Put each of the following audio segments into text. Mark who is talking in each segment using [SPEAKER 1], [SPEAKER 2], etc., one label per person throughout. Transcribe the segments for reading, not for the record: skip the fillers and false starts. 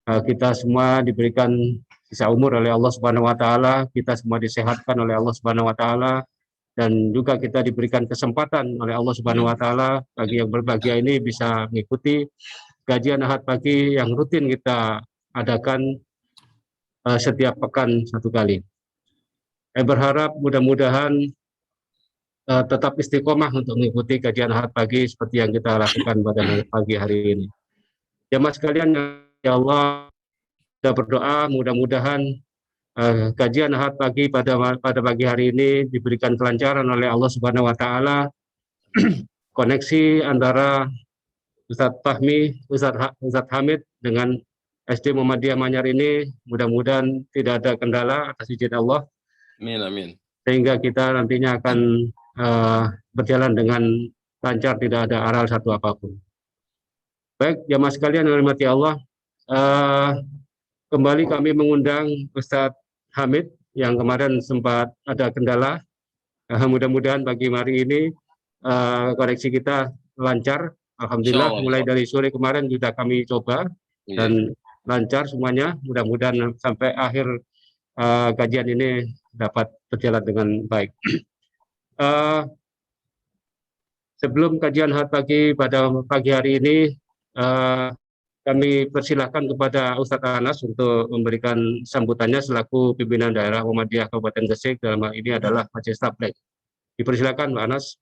[SPEAKER 1] kita semua diberikan sisa umur oleh Allah Subhanahu wa taala, kita semua disehatkan oleh Allah Subhanahu wa taala, dan juga kita diberikan kesempatan oleh Allah Subhanahu wa taala bagi yang berbahagia ini bisa mengikuti kajian Ahad pagi yang rutin kita adakan setiap pekan satu kali. Saya berharap mudah-mudahan tetap istiqomah untuk mengikuti kajian Ahad pagi seperti yang kita lakukan pada pagi hari ini. Jamaah sekalian, ya Allah, kita berdoa mudah-mudahan kajian Ahad pagi pada pagi hari ini diberikan kelancaran oleh Allah Subhanahu wa taala. Koneksi antara Ustadz Fahmi, Ustadz Hamid dengan SD Muhammadiyah Manyar ini mudah-mudahan tidak ada kendala atas izin Allah.
[SPEAKER 2] Amin, amin.
[SPEAKER 1] Sehingga kita nantinya akan berjalan dengan lancar, tidak ada aral satu apapun. Baik, jamaah sekalian yang dirahmati Allah, kembali kami mengundang Ustadz Hamid yang kemarin sempat ada kendala. Mudah-mudahan pagi hari ini koneksi kita lancar. Alhamdulillah, mulai dari sore kemarin sudah kami coba dan lancar semuanya. Mudah-mudahan sampai akhir kajian ini dapat berjalan dengan baik. Sebelum kajian Ahad pagi pada pagi hari ini, kami persilahkan kepada Ustadz Anas untuk memberikan sambutannya selaku pimpinan daerah Muhammadiyah Kabupaten Gresik, dalam hal ini adalah Majelis Tabligh. Dipersilakan, Pak Anas.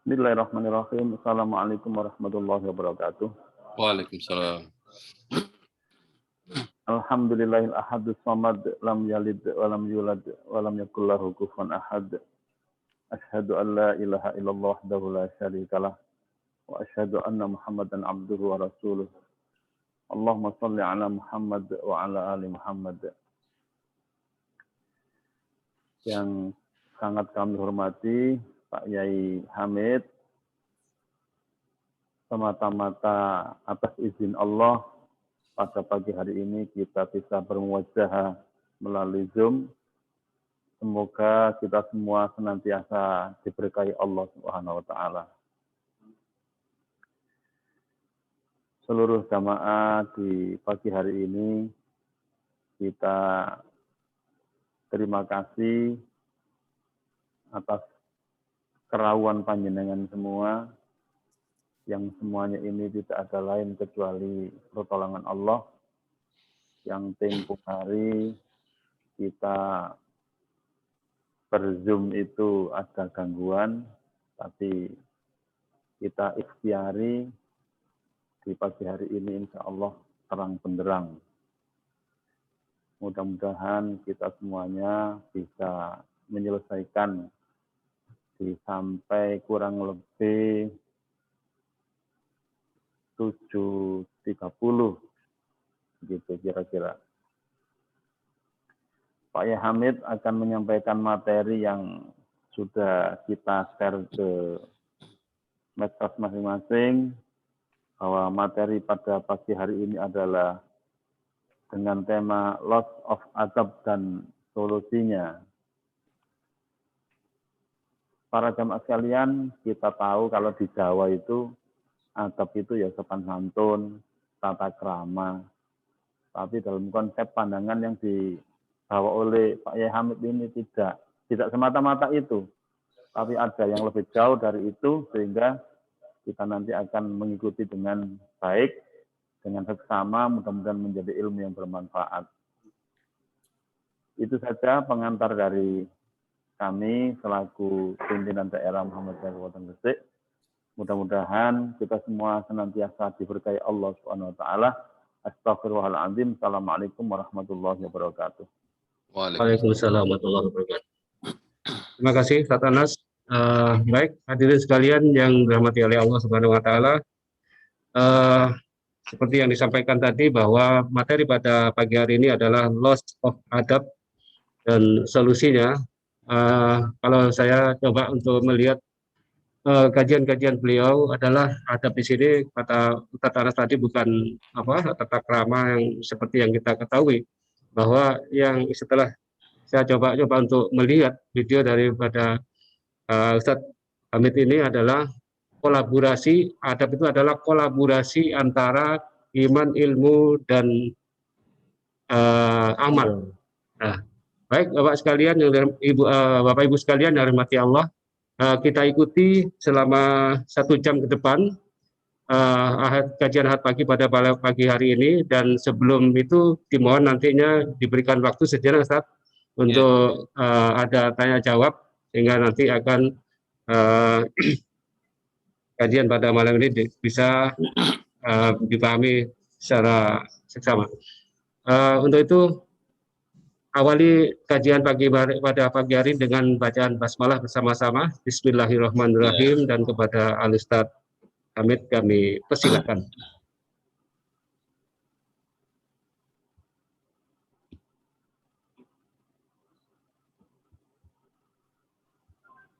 [SPEAKER 3] Bismillahirrahmanirrahim. Assalamualaikum warahmatullahi wabarakatuh.
[SPEAKER 2] Waalaikumsalam.
[SPEAKER 3] Alhamdulillahil ahadus samad, lam yalid walam yulad walam yakul lahu kufuwan ahad. Asyhadu an la ilaha illallah wahdahu la syarikalah wa asyhadu anna Muhammadan abduhu wa rasuluh. Allahumma shalli ala Muhammad wa ala ali Muhammad. Yang sangat kami hormati Pak Yai Hamid, semata-mata atas izin Allah pada pagi hari ini kita bisa bermuwajahah melalui Zoom. Semoga kita semua senantiasa diberkahi Allah Subhanahu wa taala. Seluruh jamaah di pagi hari ini kita terima kasih atas kerawuan panjenengan semua, yang semuanya ini tidak ada lain kecuali pertolongan Allah, yang tempo hari kita berzoom itu ada gangguan, tapi kita ikhtiari di pagi hari ini insya Allah terang benderang. Mudah-mudahan kita semuanya bisa menyelesaikan sampai kurang lebih 7.30 gitu kira-kira. Pak Yai Hamid akan menyampaikan materi yang sudah kita share ke medsos masing-masing, bahwa materi pada pagi hari ini adalah dengan tema loss of adab dan solusinya. Para jamaah sekalian, kita tahu kalau di Jawa itu adab itu ya sopan santun, tata krama. Tapi dalam konsep pandangan yang dibawa oleh Pak Yai Hamid ini tidak semata-mata itu. Tapi ada yang lebih jauh dari itu, sehingga kita nanti akan mengikuti dengan baik, dengan seksama, mudah-mudahan menjadi ilmu yang bermanfaat. Itu saja pengantar dari kami selaku pimpinan daerah Muhammadiyah Kabupaten Gresik. Mudah-mudahan kita semua senantiasa diberkahi Allah Subhanahu wa taala. Astaghfirullahaladzim. Assalamualaikum warahmatullahi wabarakatuh.
[SPEAKER 1] Waalaikumsalam warahmatullahi wabarakatuh. Terima kasih, Ustadz Anas. Baik, hadirin sekalian yang dirahmati oleh Allah Subhanahu wa taala, eh, seperti yang disampaikan tadi bahwa materi pada pagi hari ini adalah loss of adab dan solusinya. Kalau saya coba untuk melihat kajian-kajian beliau adalah adab di sini kata Ustaz Anas tadi bukan tata krama yang seperti yang kita ketahui, bahwa yang setelah saya coba untuk melihat video daripada Ustadz Hamid ini adalah kolaborasi, adab itu adalah kolaborasi antara iman, ilmu, dan amal. Nah, baik Bapak sekalian, Bapak Ibu sekalian yang dirahmati Allah, kita ikuti selama 1 jam ke depan kajian ahad pagi pada pagi hari ini, dan sebelum itu dimohon nantinya diberikan waktu sejenak Ustaz untuk ada tanya jawab sehingga nanti akan kajian pada malam ini bisa dipahami secara seksama. Untuk itu awali kajian pada pagi hari dengan bacaan basmalah bersama-sama. Bismillahirrahmanirrahim, dan kepada Al Ustaz Hamid kami persilakan.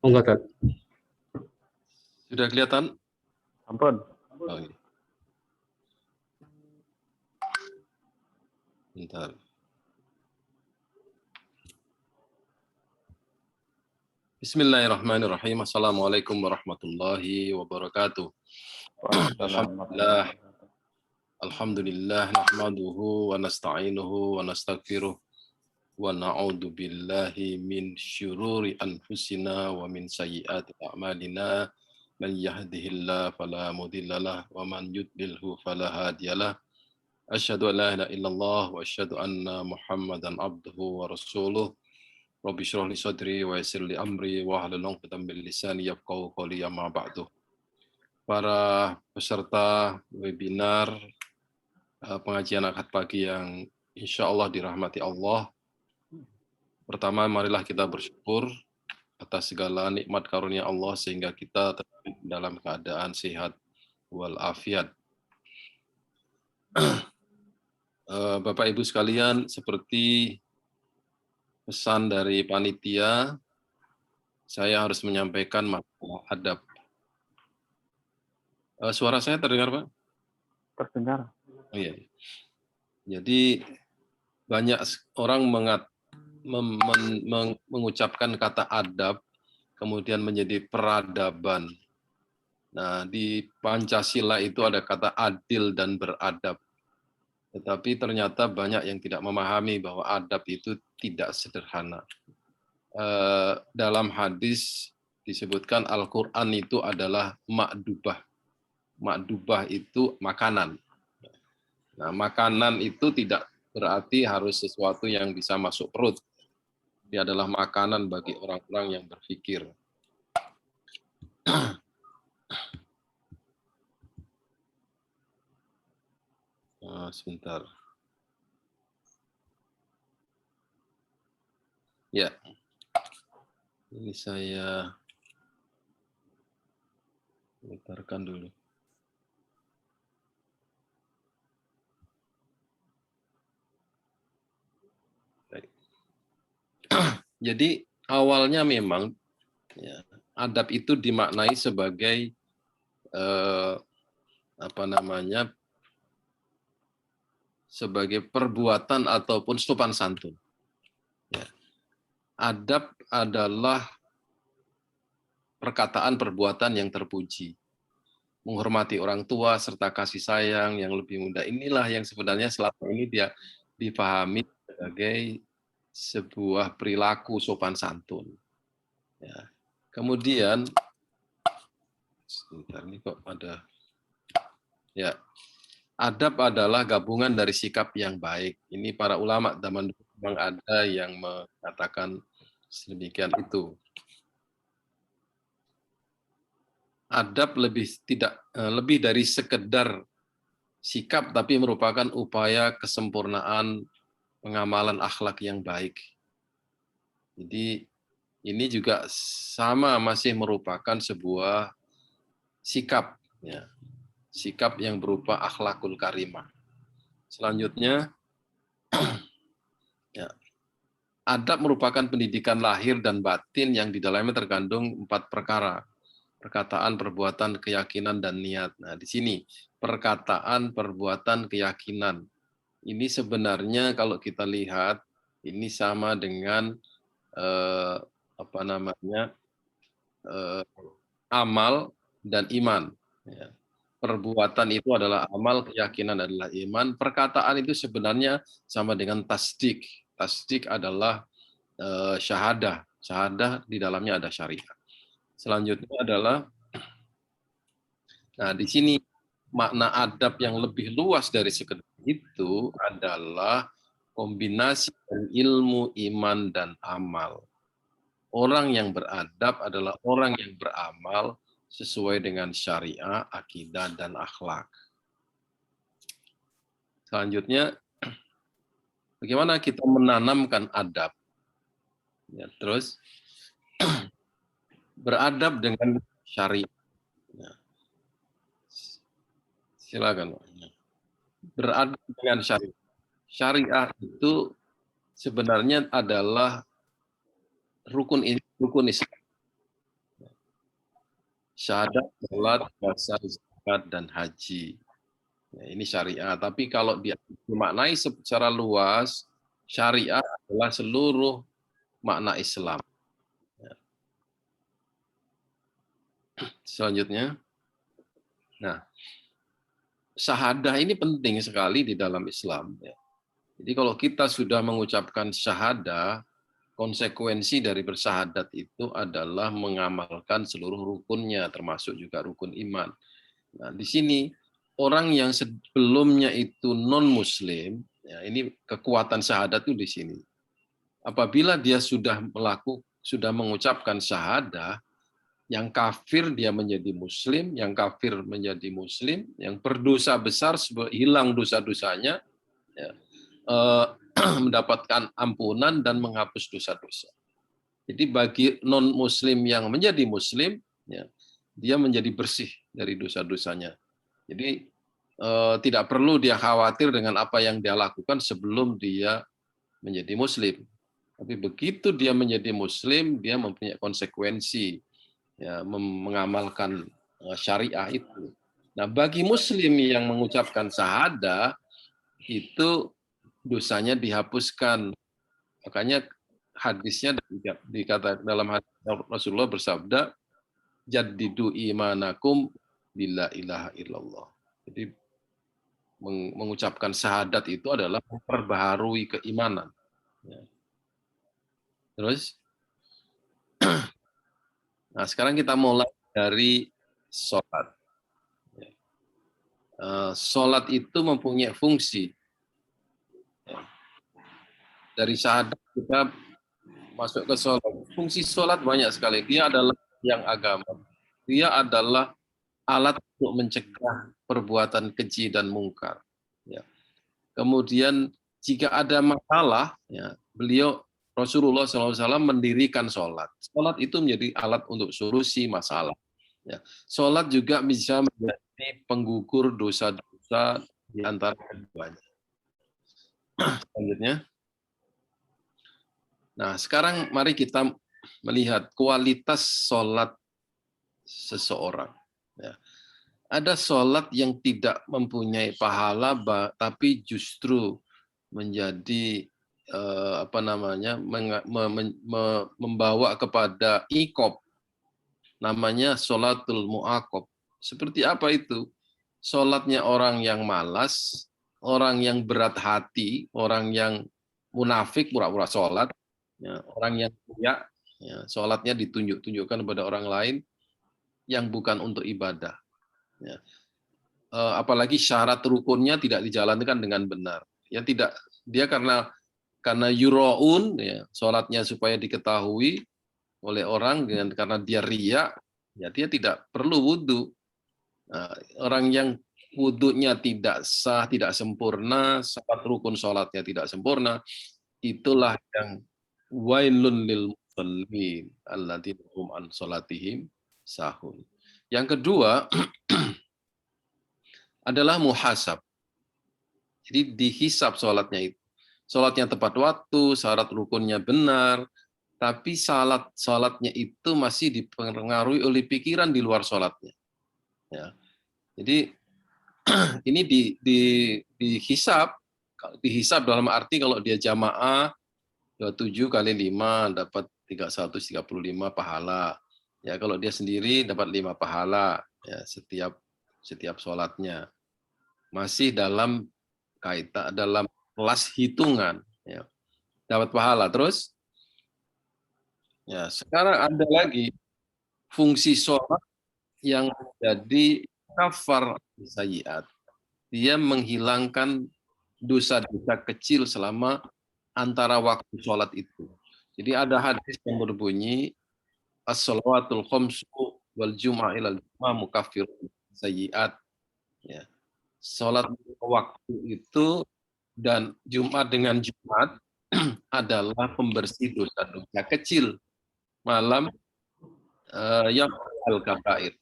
[SPEAKER 1] Monggo, Ustaz.
[SPEAKER 2] Sudah kelihatan?
[SPEAKER 3] Ampun.
[SPEAKER 2] Oh, iya. Bentar. Bismillahirrahmanirrahim. Assalamualaikum warahmatullahi wabarakatuh. Alhamdulillah. Alhamdulillah nahmaduhu wa nasta'inuhu wa nastaghfiruh wa na'udzu billahi min syururi anfusina wa min sayyiati a'malina. Man yahdihillahu fala mudhillalah wa man yudlilhu fala hadiyalah. Asyhadu an la ilaha illallah wa asyhadu anna Muhammadan abduhu wa rasuluh. Rabbi shrah li sadri wa yassir li amri wa hlul 'uqdatam min lisani yafqahu qawli, amma ba'du. Para peserta webinar pengajian akad pagi yang insya Allah dirahmati Allah. Pertama, marilah kita bersyukur atas segala nikmat karunia Allah sehingga kita dalam keadaan sehat walafiat. Bapak Ibu sekalian, seperti pesan dari panitia, saya harus menyampaikan masalah adab. Suara saya terdengar, Pak?
[SPEAKER 3] Terdengar.
[SPEAKER 2] Oh, iya. Jadi banyak orang mengucapkan kata adab, kemudian menjadi peradaban. Nah, di Pancasila itu ada kata adil dan beradab. Tetapi ternyata banyak yang tidak memahami bahwa adab itu tidak sederhana. Dalam hadis disebutkan Al-Quran itu adalah ma'dubah. Ma'dubah itu makanan. Nah, makanan itu tidak berarti harus sesuatu yang bisa masuk perut. Dia adalah makanan bagi orang-orang yang berpikir. Sebentar. Ya, ini saya putarkan dulu. Baik. Jadi awalnya memang ya, adab itu dimaknai sebagai sebagai perbuatan ataupun sopan santun. Ya. Adab adalah perkataan perbuatan yang terpuji. Menghormati orang tua serta kasih sayang yang lebih muda. Inilah yang sebenarnya selama ini dia dipahami sebagai sebuah perilaku sopan santun. Ya. Kemudian, sebentar ini kok ada. Ya, adab adalah gabungan dari sikap yang baik. Ini para ulama zaman dulu memang ada yang mengatakan sedemikian itu. Adab lebih dari sekedar sikap, tapi merupakan upaya kesempurnaan pengamalan akhlak yang baik. Jadi ini juga sama, masih merupakan sebuah sikap, ya, sikap yang berupa akhlakul karimah. Selanjutnya, ya, adab merupakan pendidikan lahir dan batin yang di dalamnya terkandung 4 perkara. Perkataan, perbuatan, keyakinan, dan niat. Nah, di sini perkataan, perbuatan, keyakinan. Ini sebenarnya kalau kita lihat ini sama dengan apa namanya amal dan iman. Ya. Perbuatan itu adalah amal, keyakinan adalah iman. Perkataan itu sebenarnya sama dengan tasdik. Tasdik adalah syahadah. Syahadah di dalamnya ada syariat. Selanjutnya adalah, nah di sini makna adab yang lebih luas dari sekedar itu adalah kombinasi dari ilmu, iman, dan amal. Orang yang beradab adalah orang yang beramal sesuai dengan syariah, akidah, dan akhlak. Selanjutnya, bagaimana kita menanamkan adab? Ya, terus, beradab dengan syariah. Ya. Silakan. Beradab dengan syariah. Syariah itu sebenarnya adalah rukun Islam. Syahadat, salat, puasa, zakat, dan haji. Ya, ini syariah. Tapi kalau dia dimaknai secara luas, syariah adalah seluruh makna Islam. Ya. Selanjutnya, nah, syahadah ini penting sekali di dalam Islam. Ya. Jadi kalau kita sudah mengucapkan syahadah, konsekuensi dari bersyahadat itu adalah mengamalkan seluruh rukunnya, termasuk juga rukun iman. Nah, di sini orang yang sebelumnya itu non-Muslim, ya, ini kekuatan syahadat itu di sini. Apabila dia sudah mengucapkan syahadah, yang kafir dia menjadi Muslim, yang kafir menjadi Muslim, yang berdosa besar hilang dosa-dosanya, ya, mendapatkan ampunan dan menghapus dosa-dosa. Jadi bagi non-Muslim yang menjadi Muslim, ya, dia menjadi bersih dari dosa-dosanya. Jadi tidak perlu dia khawatir dengan apa yang dia lakukan sebelum dia menjadi Muslim. Tapi begitu dia menjadi Muslim, dia mempunyai konsekuensi, ya, mengamalkan syariah itu. Nah, bagi Muslim yang mengucapkan syahadah, itu dosanya dihapuskan. Makanya hadisnya dikata dalam hadis Rasulullah bersabda, jaddidu imanakum bila ilaha illallah. Jadi mengucapkan syahadat itu adalah memperbaharui keimanan. Ya. Terus, nah sekarang kita mulai dari sholat. Sholat itu mempunyai fungsi. Dari syahadat kita masuk ke sholat. Fungsi sholat banyak sekali. Dia adalah yang agama. Dia adalah alat untuk mencegah perbuatan keji dan mungkar. Ya. Kemudian jika ada masalah, ya, beliau Rasulullah SAW mendirikan sholat. Sholat itu menjadi alat untuk solusi masalah. Ya. Sholat juga bisa menjadi penggugur dosa-dosa di antara keduanya. Selanjutnya. Nah, sekarang mari kita melihat kualitas sholat seseorang. Ya. Ada sholat yang tidak mempunyai pahala, tapi justru menjadi membawa kepada iqab, namanya sholatul mu'aqab. Seperti apa itu? Sholatnya orang yang malas, orang yang berat hati, orang yang munafik, pura-pura sholat, ya, orang yang riya, ya, sholatnya ditunjukkan kepada orang lain yang bukan untuk ibadah. Ya. Apalagi syarat rukunnya tidak dijalankan dengan benar. Ya tidak, dia karena yuraun, ya, sholatnya supaya diketahui oleh orang, karena dia riya, ya dia tidak perlu wudhu. Nah, orang yang wudhunya tidak sah, tidak sempurna, syarat rukun sholatnya tidak sempurna, itulah yang wailun lil musallin alladzina hum an salatihim sahun. Yang kedua adalah muhasab. Jadi dihisab sholatnya itu. Sholatnya tepat waktu, syarat rukunnya benar, tapi sholatnya itu masih dipengaruhi oleh pikiran di luar sholatnya. Ya. Jadi ini dihisab dalam arti kalau dia jamaah 27 kali 5 dapat 335 pahala. Ya, kalau dia sendiri dapat 5 pahala ya setiap sholatnya. Masih dalam kaitan dalam kelas hitungan ya. Dapat pahala. Terus ya, sekarang ada lagi fungsi sholat yang menjadi kafar sayyiat. Dia menghilangkan dosa-dosa kecil selama antara waktu sholat itu. Jadi ada hadis yang berbunyi as-shalawatul khamsu wal jum'ah ilal jum'ah mukaffirun sayyiat. Ya. Sholat waktu itu dan Jumat dengan Jumat adalah pembersih dosa-dosa kecil malam yang al-kabair.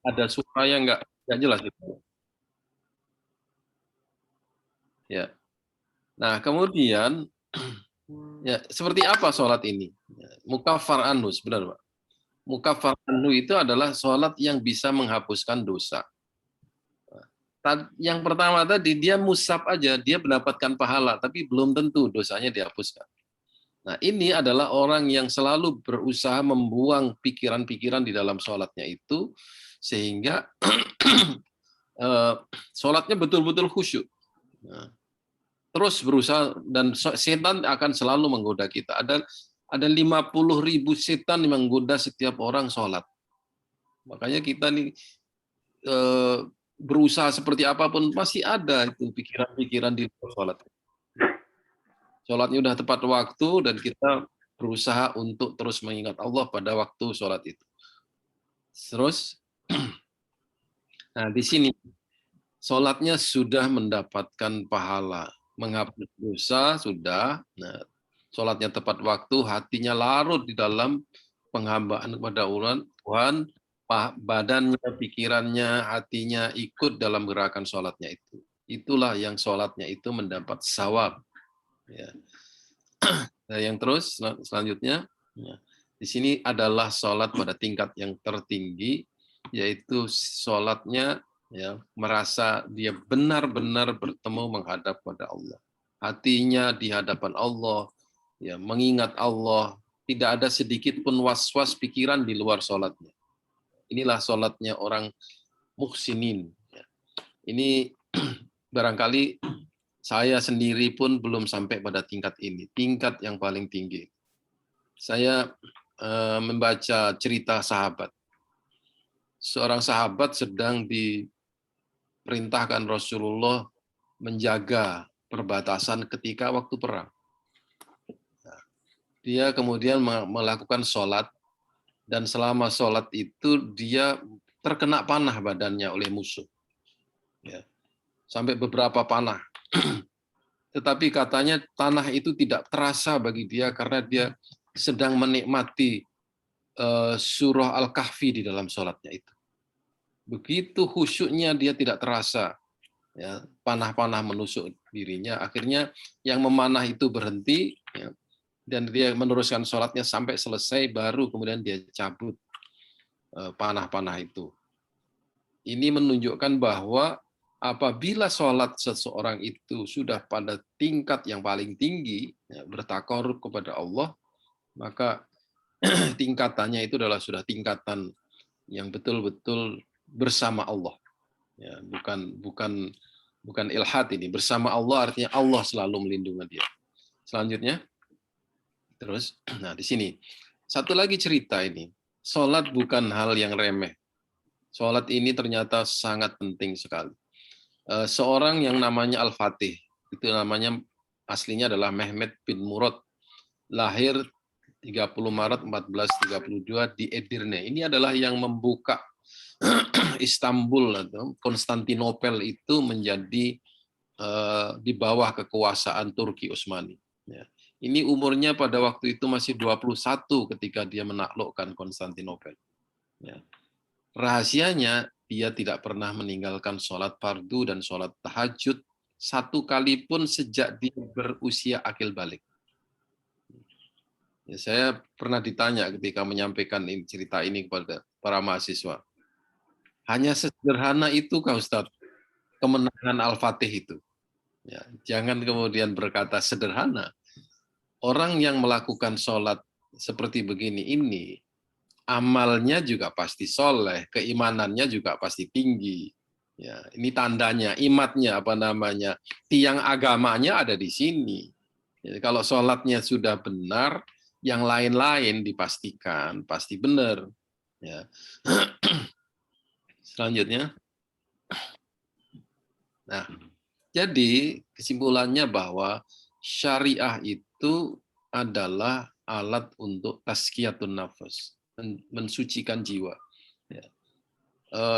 [SPEAKER 2] Ada suara yang nggak jelas itu. Ya. Nah, kemudian ya seperti apa sholat ini? Mukaffar anhu, benar Pak. Mukaffar anhu itu adalah sholat yang bisa menghapuskan dosa. Yang pertama tadi dia musab aja, dia mendapatkan pahala, tapi belum tentu dosanya dihapuskan. Nah, ini adalah orang yang selalu berusaha membuang pikiran-pikiran di dalam sholatnya itu, sehingga sholatnya betul-betul khusyuk. Nah, terus berusaha, dan setan akan selalu menggoda kita. Ada 50.000 setan yang menggoda setiap orang sholat. Makanya kita nih berusaha seperti apapun masih ada itu pikiran-pikiran di luar sholat. Sholatnya udah tepat waktu dan kita berusaha untuk terus mengingat Allah pada waktu sholat itu. Terus, nah di sini sholatnya sudah mendapatkan pahala, menghapus dosa sudah. Nah, sholatnya tepat waktu, hatinya larut di dalam penghambaan kepada Tuhan, badannya, pikirannya, hatinya ikut dalam gerakan sholatnya itu. Itulah yang sholatnya itu mendapat sawab. Ya. Nah, yang terus selanjutnya, ya, di sini adalah sholat pada tingkat yang tertinggi, yaitu sholatnya ya, merasa dia benar-benar bertemu menghadap pada Allah. Hatinya di hadapan Allah, ya, mengingat Allah, tidak ada sedikit pun was-was pikiran di luar sholatnya. Inilah sholatnya orang muhsinin. Ini barangkali saya sendiri pun belum sampai pada tingkat ini, tingkat yang paling tinggi. Saya membaca cerita sahabat. Seorang sahabat sedang diperintahkan Rasulullah menjaga perbatasan ketika waktu perang. Dia kemudian melakukan sholat, dan selama sholat itu dia terkena panah badannya oleh musuh. Ya. Sampai beberapa panah. Tetapi katanya tanah itu tidak terasa bagi dia karena dia sedang menikmati surah Al-Kahfi di dalam sholatnya itu. Begitu khusyuknya dia tidak terasa. Ya, panah-panah menusuk dirinya. Akhirnya yang memanah itu berhenti, ya, dan dia meneruskan sholatnya sampai selesai, baru kemudian dia cabut panah-panah itu. Ini menunjukkan bahwa apabila sholat seseorang itu sudah pada tingkat yang paling tinggi, ya, bertakarub kepada Allah, maka tingkatannya itu adalah sudah tingkatan yang betul-betul bersama Allah. Ya, bukan ilhad ini. Bersama Allah artinya Allah selalu melindungi dia. Selanjutnya, terus, nah di sini satu lagi cerita ini. Sholat bukan hal yang remeh. Sholat ini ternyata sangat penting sekali. Seorang yang namanya Al-Fatih, itu namanya aslinya adalah Mehmet bin Murad, lahir 30 Maret 1432 di Edirne. Ini adalah yang membuka Istanbul atau Konstantinopel itu menjadi di bawah kekuasaan Turki Utsmani. Ya. Ini umurnya pada waktu itu masih 21 ketika dia menaklukkan Konstantinopel. Ya. Rahasianya, dia tidak pernah meninggalkan sholat fardu dan sholat tahajud satu kali pun sejak dia berusia akil balik. Ya, saya pernah ditanya ketika menyampaikan cerita ini kepada para mahasiswa. Hanya sederhana itu kah Ustadz, kemenangan Al-Fatih itu? Ya, jangan kemudian berkata sederhana. Orang yang melakukan sholat seperti begini ini, amalnya juga pasti soleh, keimanannya juga pasti tinggi. Ya, ini tandanya, imatnya apa namanya, tiang agamanya ada di sini. Jadi kalau sholatnya sudah benar, yang lain-lain dipastikan pasti benar. Ya. Selanjutnya, nah, jadi kesimpulannya bahwa syariah itu adalah alat untuk tazkiyatun nafas, mensucikan jiwa. Ya.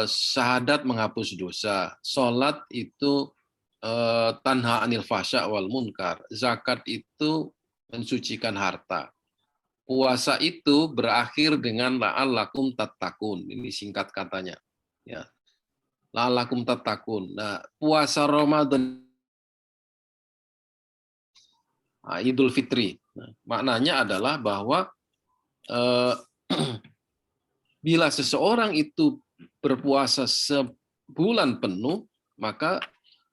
[SPEAKER 2] Syahadat menghapus dosa, sholat itu tanha anil fasya wal munkar, zakat itu mensucikan harta, puasa itu berakhir dengan la'allakum tattaqun. Ini singkat katanya. Ya. La'allakum tattaqun. Nah, puasa Ramadan, Idul Fitri. Nah, maknanya adalah bahwa bila seseorang itu berpuasa sebulan penuh, maka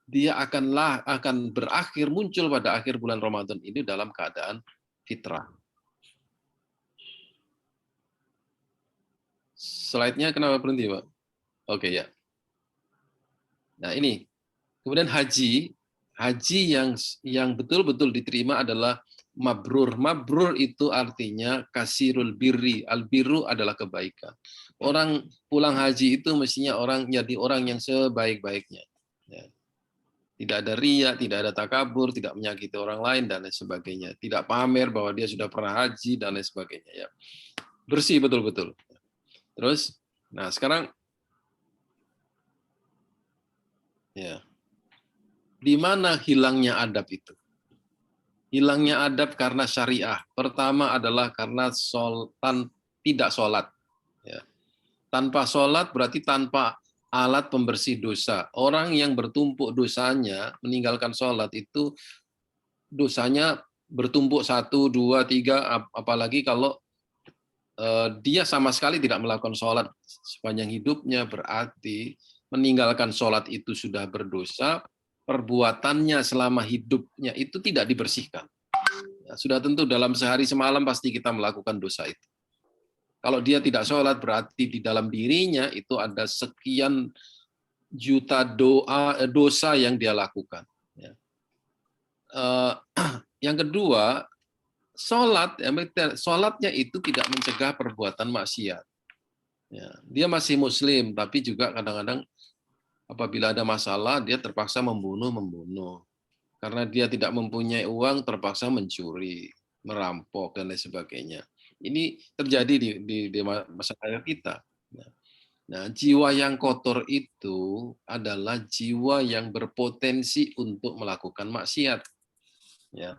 [SPEAKER 2] dia akan berakhir muncul pada akhir bulan Ramadan ini dalam keadaan fitrah. Slide-nya kenapa berhenti, Pak? Oke, ya. Nah, ini. Kemudian haji yang betul-betul diterima adalah mabrur. Mabrur itu artinya kasirul birri. Al-birru adalah kebaikan. Orang pulang haji itu mestinya jadi orang yang sebaik-baiknya. Ya. Tidak ada riya, tidak ada takabur, tidak menyakiti orang lain, dan lain sebagainya. Tidak pamer bahwa dia sudah pernah haji, dan lain sebagainya. Ya. Bersih betul-betul. Terus, nah sekarang, ya, di mana hilangnya adab itu? Hilangnya adab karena syariah. Pertama adalah karena tidak sholat. Ya. Tanpa sholat berarti tanpa alat pembersih dosa. Orang yang bertumpuk dosanya, meninggalkan sholat itu dosanya bertumpuk 1, 2, 3, apalagi kalau dia sama sekali tidak melakukan sholat sepanjang hidupnya, berarti meninggalkan sholat itu sudah berdosa, perbuatannya selama hidupnya itu tidak dibersihkan. Ya, sudah tentu dalam sehari semalam pasti kita melakukan dosa itu. Kalau dia tidak sholat, berarti di dalam dirinya itu ada sekian juta dosa yang dia lakukan. Ya. Yang kedua, sholatnya itu tidak mencegah perbuatan maksiat. Ya, dia masih muslim, tapi juga kadang-kadang apabila ada masalah, dia terpaksa membunuh. Karena dia tidak mempunyai uang, terpaksa mencuri, merampok, dan lain sebagainya. Ini terjadi di masyarakat kita. Nah, jiwa yang kotor itu adalah jiwa yang berpotensi untuk melakukan maksiat. Ya.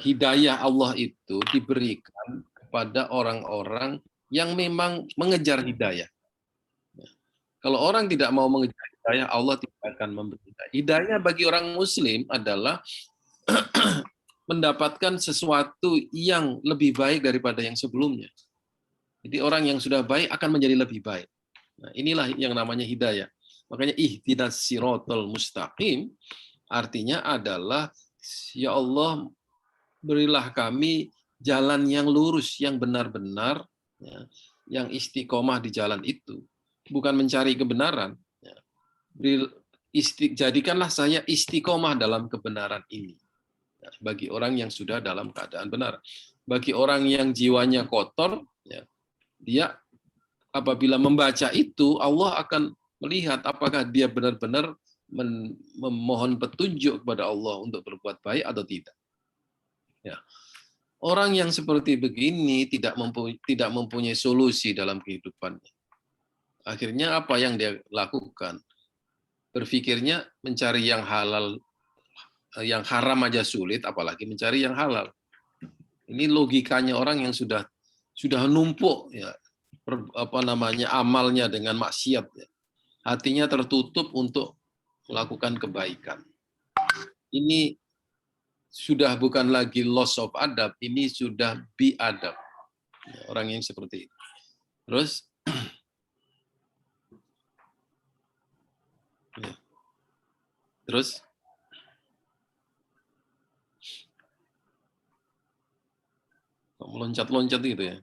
[SPEAKER 2] Hidayah Allah itu diberikan kepada orang-orang yang memang mengejar hidayah. Kalau orang tidak mau mengejar hidayah, Allah tidak akan memberi hidayah. Hidayah bagi orang Muslim adalah mendapatkan sesuatu yang lebih baik daripada yang sebelumnya. Jadi orang yang sudah baik akan menjadi lebih baik. Nah, inilah yang namanya hidayah. Makanya ihdinas siratal mustaqim artinya adalah ya Allah, berilah kami jalan yang lurus, yang benar-benar, ya, yang istiqomah di jalan itu. Bukan mencari kebenaran. Ya. Jadikanlah saya istiqomah dalam kebenaran ini. Ya, bagi orang yang sudah dalam keadaan benar. Bagi orang yang jiwanya kotor, ya, dia apabila membaca itu, Allah akan melihat apakah dia benar-benar memohon petunjuk kepada Allah untuk berbuat baik atau tidak. Ya. Orang yang seperti begini tidak mempunyai solusi dalam kehidupannya. Akhirnya apa yang dia lakukan? Berpikirnya mencari yang halal yang haram aja sulit, apalagi mencari yang halal. Ini logikanya orang yang sudah numpuk ya, amalnya dengan maksiat, ya. Hatinya tertutup untuk melakukan kebaikan. Ini sudah bukan lagi loss of adab, ini sudah biadab. Ya, orang yang seperti itu. Terus, ya. Terus, meloncat-loncat gitu ya.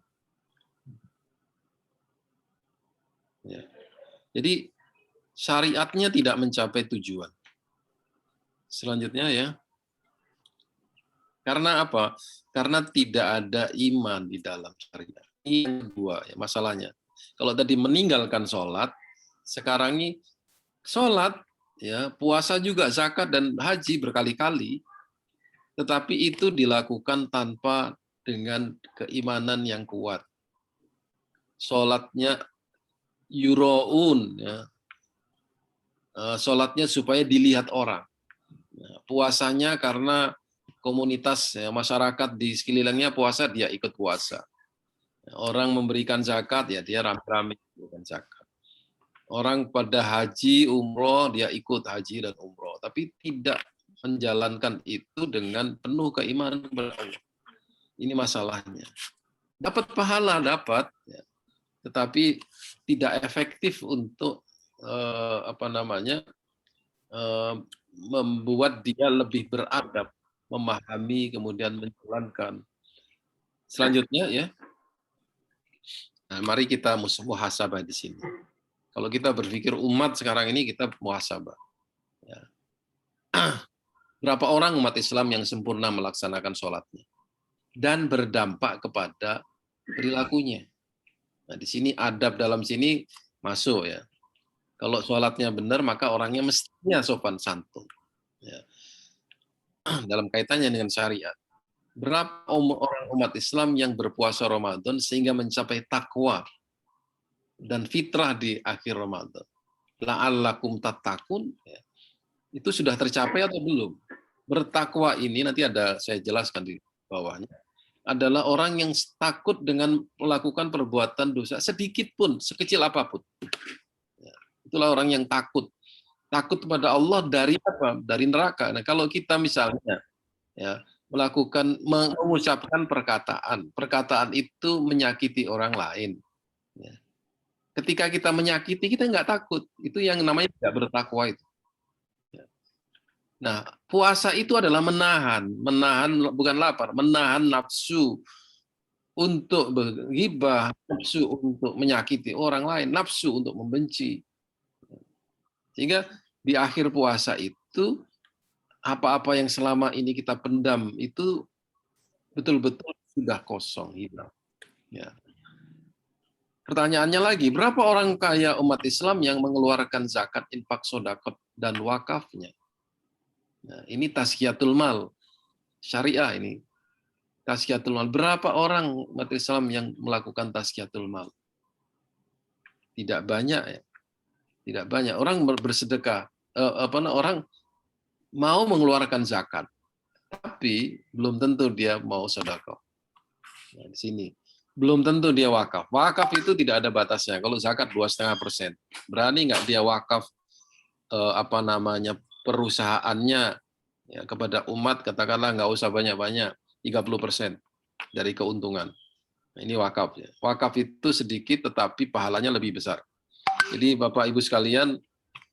[SPEAKER 2] Ya. Jadi syariatnya tidak mencapai tujuan. Selanjutnya ya. Karena apa? Karena tidak ada iman di dalam syariat. Ini yang kedua ya masalahnya. Kalau tadi meninggalkan sholat, sekarang ini sholat, ya puasa juga, zakat dan haji berkali-kali, tetapi itu dilakukan tanpa dengan keimanan yang kuat. Sholatnya yuroun, ya. Sholatnya supaya dilihat orang. Puasanya karena komunitas ya, masyarakat di sekelilingnya puasa, dia ikut puasa. Orang memberikan zakat, ya dia rame-rame memberikan zakat. Orang pada haji, umroh, dia ikut haji dan umroh. Tapi tidak menjalankan itu dengan penuh keimanan kepada Allah. Ini masalahnya. Dapat pahala, dapat, ya. Tetapi tidak efektif untuk membuat dia lebih beradab, memahami, kemudian menjalankan. Selanjutnya ya, nah, mari kita muhasabah di sini. Kalau kita berpikir umat sekarang ini, kita muhasabah. Ya. Berapa orang umat Islam yang sempurna melaksanakan sholatnya dan berdampak kepada perilakunya. Nah, di sini adab dalam sini masuk ya. Kalau sholatnya benar, maka orangnya mestinya sopan santun. Ya. Dalam kaitannya dengan syariat. Berapa orang umat Islam yang berpuasa Ramadan sehingga mencapai takwa dan fitrah di akhir Ramadan? La'allakum tattaqun. Ya. Itu sudah tercapai atau belum? Bertakwa ini nanti ada saya jelaskan di bawahnya. Adalah orang yang takut dengan melakukan perbuatan dosa sedikit pun, sekecil apapun. Ya, itulah orang yang takut. Takut kepada Allah dari apa? Dari neraka. Nah, kalau kita misalnya ya mengucapkan perkataan itu menyakiti orang lain. Ya. Ketika kita menyakiti, kita nggak takut. Itu yang namanya tidak bertakwa itu. Nah, puasa itu adalah menahan bukan lapar, menahan nafsu untuk berghibah, nafsu untuk menyakiti orang lain, nafsu untuk membenci. Sehingga di akhir puasa itu apa-apa yang selama ini kita pendam itu betul-betul sudah kosong, hilang. Ya. Pertanyaannya lagi, berapa orang kaya umat Islam yang mengeluarkan zakat, infak, sedekah dan wakafnya? Nah, ini tazkiyatul mal, syariah ini. Tazkiyatul mal. Berapa orang umat Islam yang melakukan tazkiyatul mal? Tidak banyak ya. Tidak banyak. Orang bersedekah, orang mau mengeluarkan zakat, tapi belum tentu dia mau sedekah. Nah, di sini belum tentu dia wakaf. Wakaf itu tidak ada batasnya. Kalau zakat 2,5%, berani nggak dia wakaf perusahaannya ya, kepada umat, katakanlah nggak usah banyak-banyak, 30% dari keuntungan. Nah, ini wakaf. Ya. Wakaf itu sedikit tetapi pahalanya lebih besar. Jadi Bapak Ibu sekalian,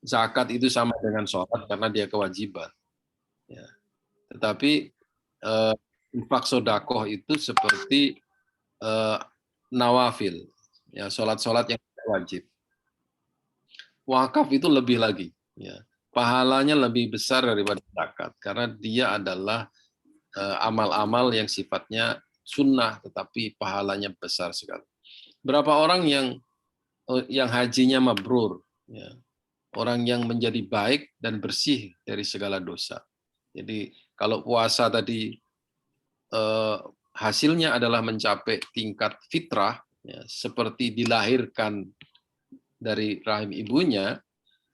[SPEAKER 2] zakat itu sama dengan sholat karena dia kewajiban. Ya. Tetapi infak sodakoh itu seperti nawafil, ya sholat-sholat yang wajib. Wakaf itu lebih lagi. Ya. Pahalanya lebih besar daripada zakat karena dia adalah amal-amal yang sifatnya sunnah tetapi pahalanya besar sekali. Berapa orang yang hajinya mabrur, ya. Orang yang menjadi baik dan bersih dari segala dosa. Jadi kalau puasa tadi hasilnya adalah mencapai tingkat fitrah, ya, seperti dilahirkan dari rahim ibunya.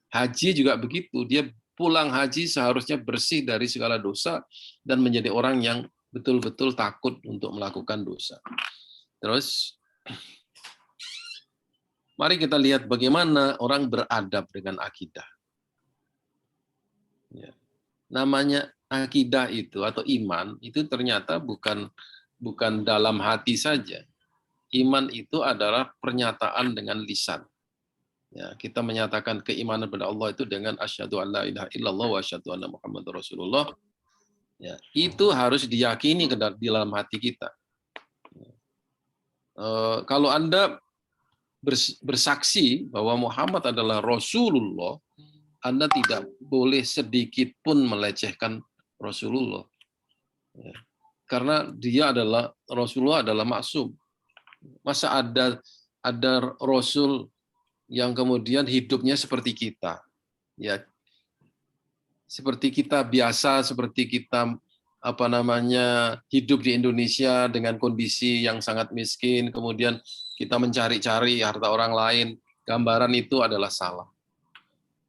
[SPEAKER 2] Haji juga begitu, dia pulang haji seharusnya bersih dari segala dosa dan menjadi orang yang betul-betul takut untuk melakukan dosa. Terus, mari kita lihat bagaimana orang beradab dengan akidah. Ya. Namanya akidah itu atau iman itu ternyata bukan dalam hati saja. Iman itu adalah pernyataan dengan lisan. Ya, kita menyatakan keimanan pada Allah itu dengan asyhadu an la ilaha illallah wa asyhadu anna Muhammadar Rasulullah. Ya, itu harus diyakini di dalam hati kita. Kalau Anda bersaksi bahwa Muhammad adalah Rasulullah, Anda tidak boleh sedikit pun melecehkan Rasulullah. Ya. Karena dia adalah Rasulullah adalah maksum. Masa ada Rasul yang kemudian hidupnya seperti kita, ya, seperti kita biasa, seperti kita hidup di Indonesia dengan kondisi yang sangat miskin, kemudian kita mencari-cari harta orang lain, gambaran itu adalah salah.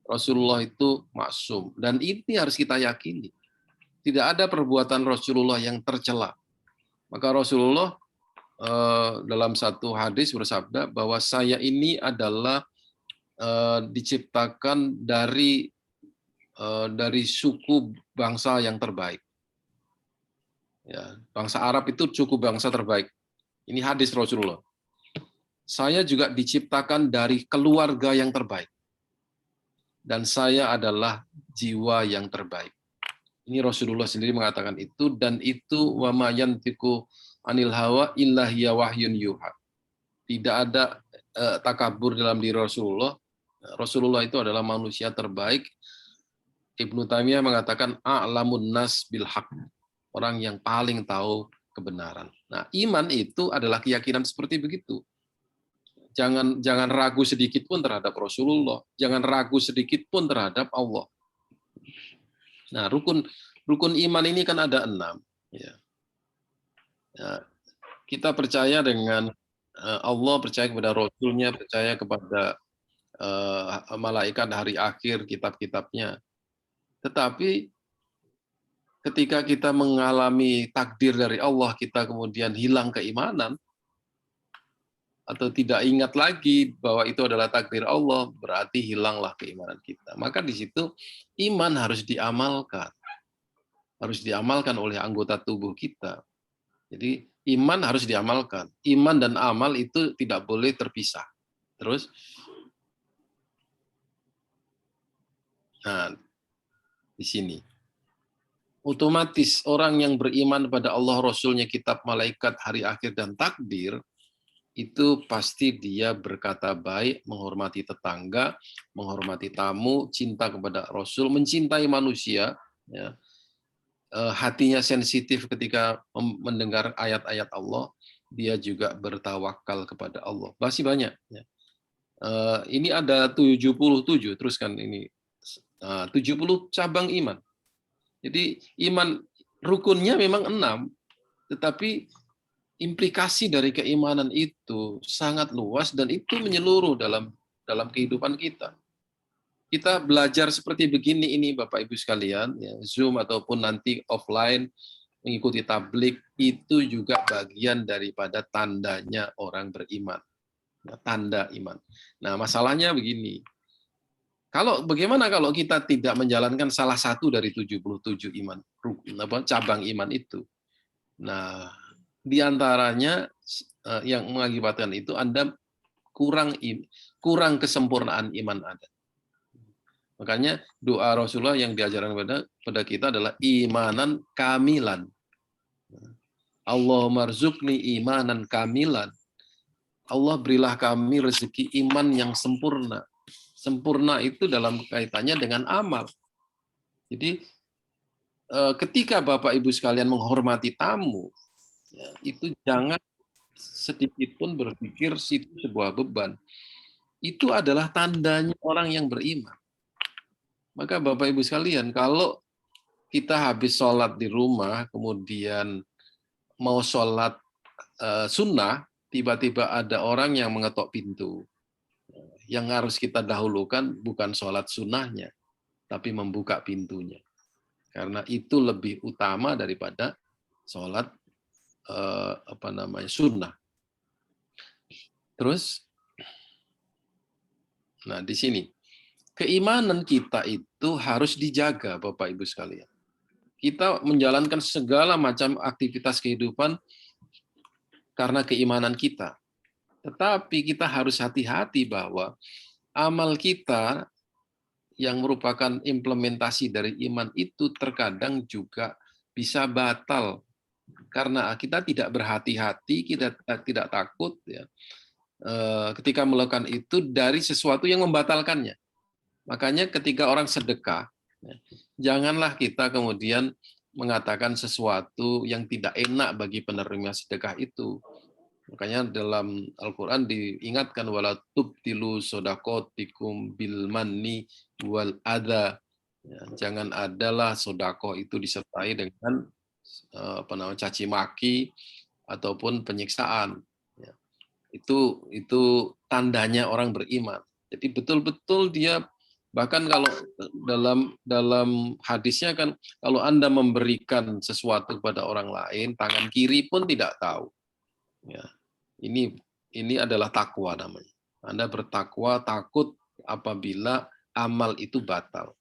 [SPEAKER 2] Rasulullah itu maksum, dan ini harus kita yakini. Tidak ada perbuatan Rasulullah yang tercela. Maka Rasulullah dalam satu hadis bersabda bahwa saya ini adalah diciptakan dari suku bangsa yang terbaik. Ya, bangsa Arab itu suku bangsa terbaik. Ini hadis Rasulullah. Saya juga diciptakan dari keluarga yang terbaik. Dan saya adalah jiwa yang terbaik. Ini Rasulullah sendiri mengatakan itu, dan itu wa ma yantiqu anil hawa illa hiya wahyun yuha. Tidak ada takabur dalam diri Rasulullah. Rasulullah itu adalah manusia terbaik. Ibnu Taimiyah mengatakan a'lamun nas bil haq. Orang yang paling tahu kebenaran. Nah, iman itu adalah keyakinan seperti begitu. Jangan ragu sedikit pun terhadap Rasulullah. Jangan ragu sedikit pun terhadap Allah. Nah, rukun iman ini kan ada 6. Ya. Ya, kita percaya dengan Allah, percaya kepada Rasulnya, percaya kepada malaikat hari akhir, kitab-kitabnya. Tetapi ketika kita mengalami takdir dari Allah, kita kemudian hilang keimanan, atau tidak ingat lagi bahwa itu adalah takdir Allah, berarti hilanglah keimanan kita. Maka di situ iman harus diamalkan. Harus diamalkan oleh anggota tubuh kita. Jadi iman harus diamalkan. Iman dan amal itu tidak boleh terpisah. Terus, nah, di sini. Otomatis orang yang beriman pada Allah, Rasulnya, kitab, malaikat, hari akhir, dan takdir, itu pasti dia berkata baik, menghormati tetangga, menghormati tamu, cinta kepada Rasul, mencintai manusia, ya. Hatinya sensitif ketika mendengar ayat-ayat Allah, dia juga bertawakal kepada Allah. Masih banyak. Ya. Ini ada 77, teruskan ini. 70 cabang iman. Jadi iman rukunnya memang 6, tetapi implikasi dari keimanan itu sangat luas dan itu menyeluruh dalam kehidupan kita. Kita belajar seperti begini ini Bapak Ibu sekalian, ya, Zoom ataupun nanti offline, mengikuti tablik, itu juga bagian daripada tandanya orang beriman. Nah, tanda iman. Nah, masalahnya begini. Bagaimana kalau kita tidak menjalankan salah satu dari 77 cabang iman itu? Nah, di antaranya yang mengakibatkan itu Anda kurang kesempurnaan iman Anda. Makanya doa Rasulullah yang diajarkan pada kita adalah imanan kamilan. Allahumma rzuqni imanan kamilan. Allah berilah kami rezeki iman yang sempurna. Sempurna itu dalam kaitannya dengan amal. Jadi ketika Bapak Ibu sekalian menghormati tamu, ya, itu jangan sedikit pun berpikir itu sebuah beban. Itu adalah tandanya orang yang beriman. Maka Bapak Ibu sekalian, kalau kita habis sholat di rumah, kemudian mau sholat sunnah, tiba-tiba ada orang yang mengetok pintu. Yang harus kita dahulukan bukan sholat sunnahnya, tapi membuka pintunya. Karena itu lebih utama daripada sholat sunnah. Terus, nah di sini keimanan kita itu harus dijaga, Bapak Ibu sekalian. Kita menjalankan segala macam aktivitas kehidupan karena keimanan kita. Tetapi kita harus hati-hati bahwa amal kita yang merupakan implementasi dari iman itu terkadang juga bisa batal karena kita tidak berhati-hati, kita tidak takut ya, ketika melakukan itu dari sesuatu yang membatalkannya. Makanya ketika orang sedekah, ya, janganlah kita kemudian mengatakan sesuatu yang tidak enak bagi penerima sedekah itu. Makanya dalam Al-Quran diingatkan wala tubtilu sodakotikum bil manni wal adha. Ya, jangan adalah sodako itu disertai dengan caci maki ataupun penyiksaan. Ya, itu tandanya orang beriman. Jadi betul-betul dia, bahkan kalau dalam hadisnya kan, kalau Anda memberikan sesuatu kepada orang lain, tangan kiri pun tidak tahu. Ya. Ini adalah takwa namanya. Anda bertakwa, takut apabila amal itu batal.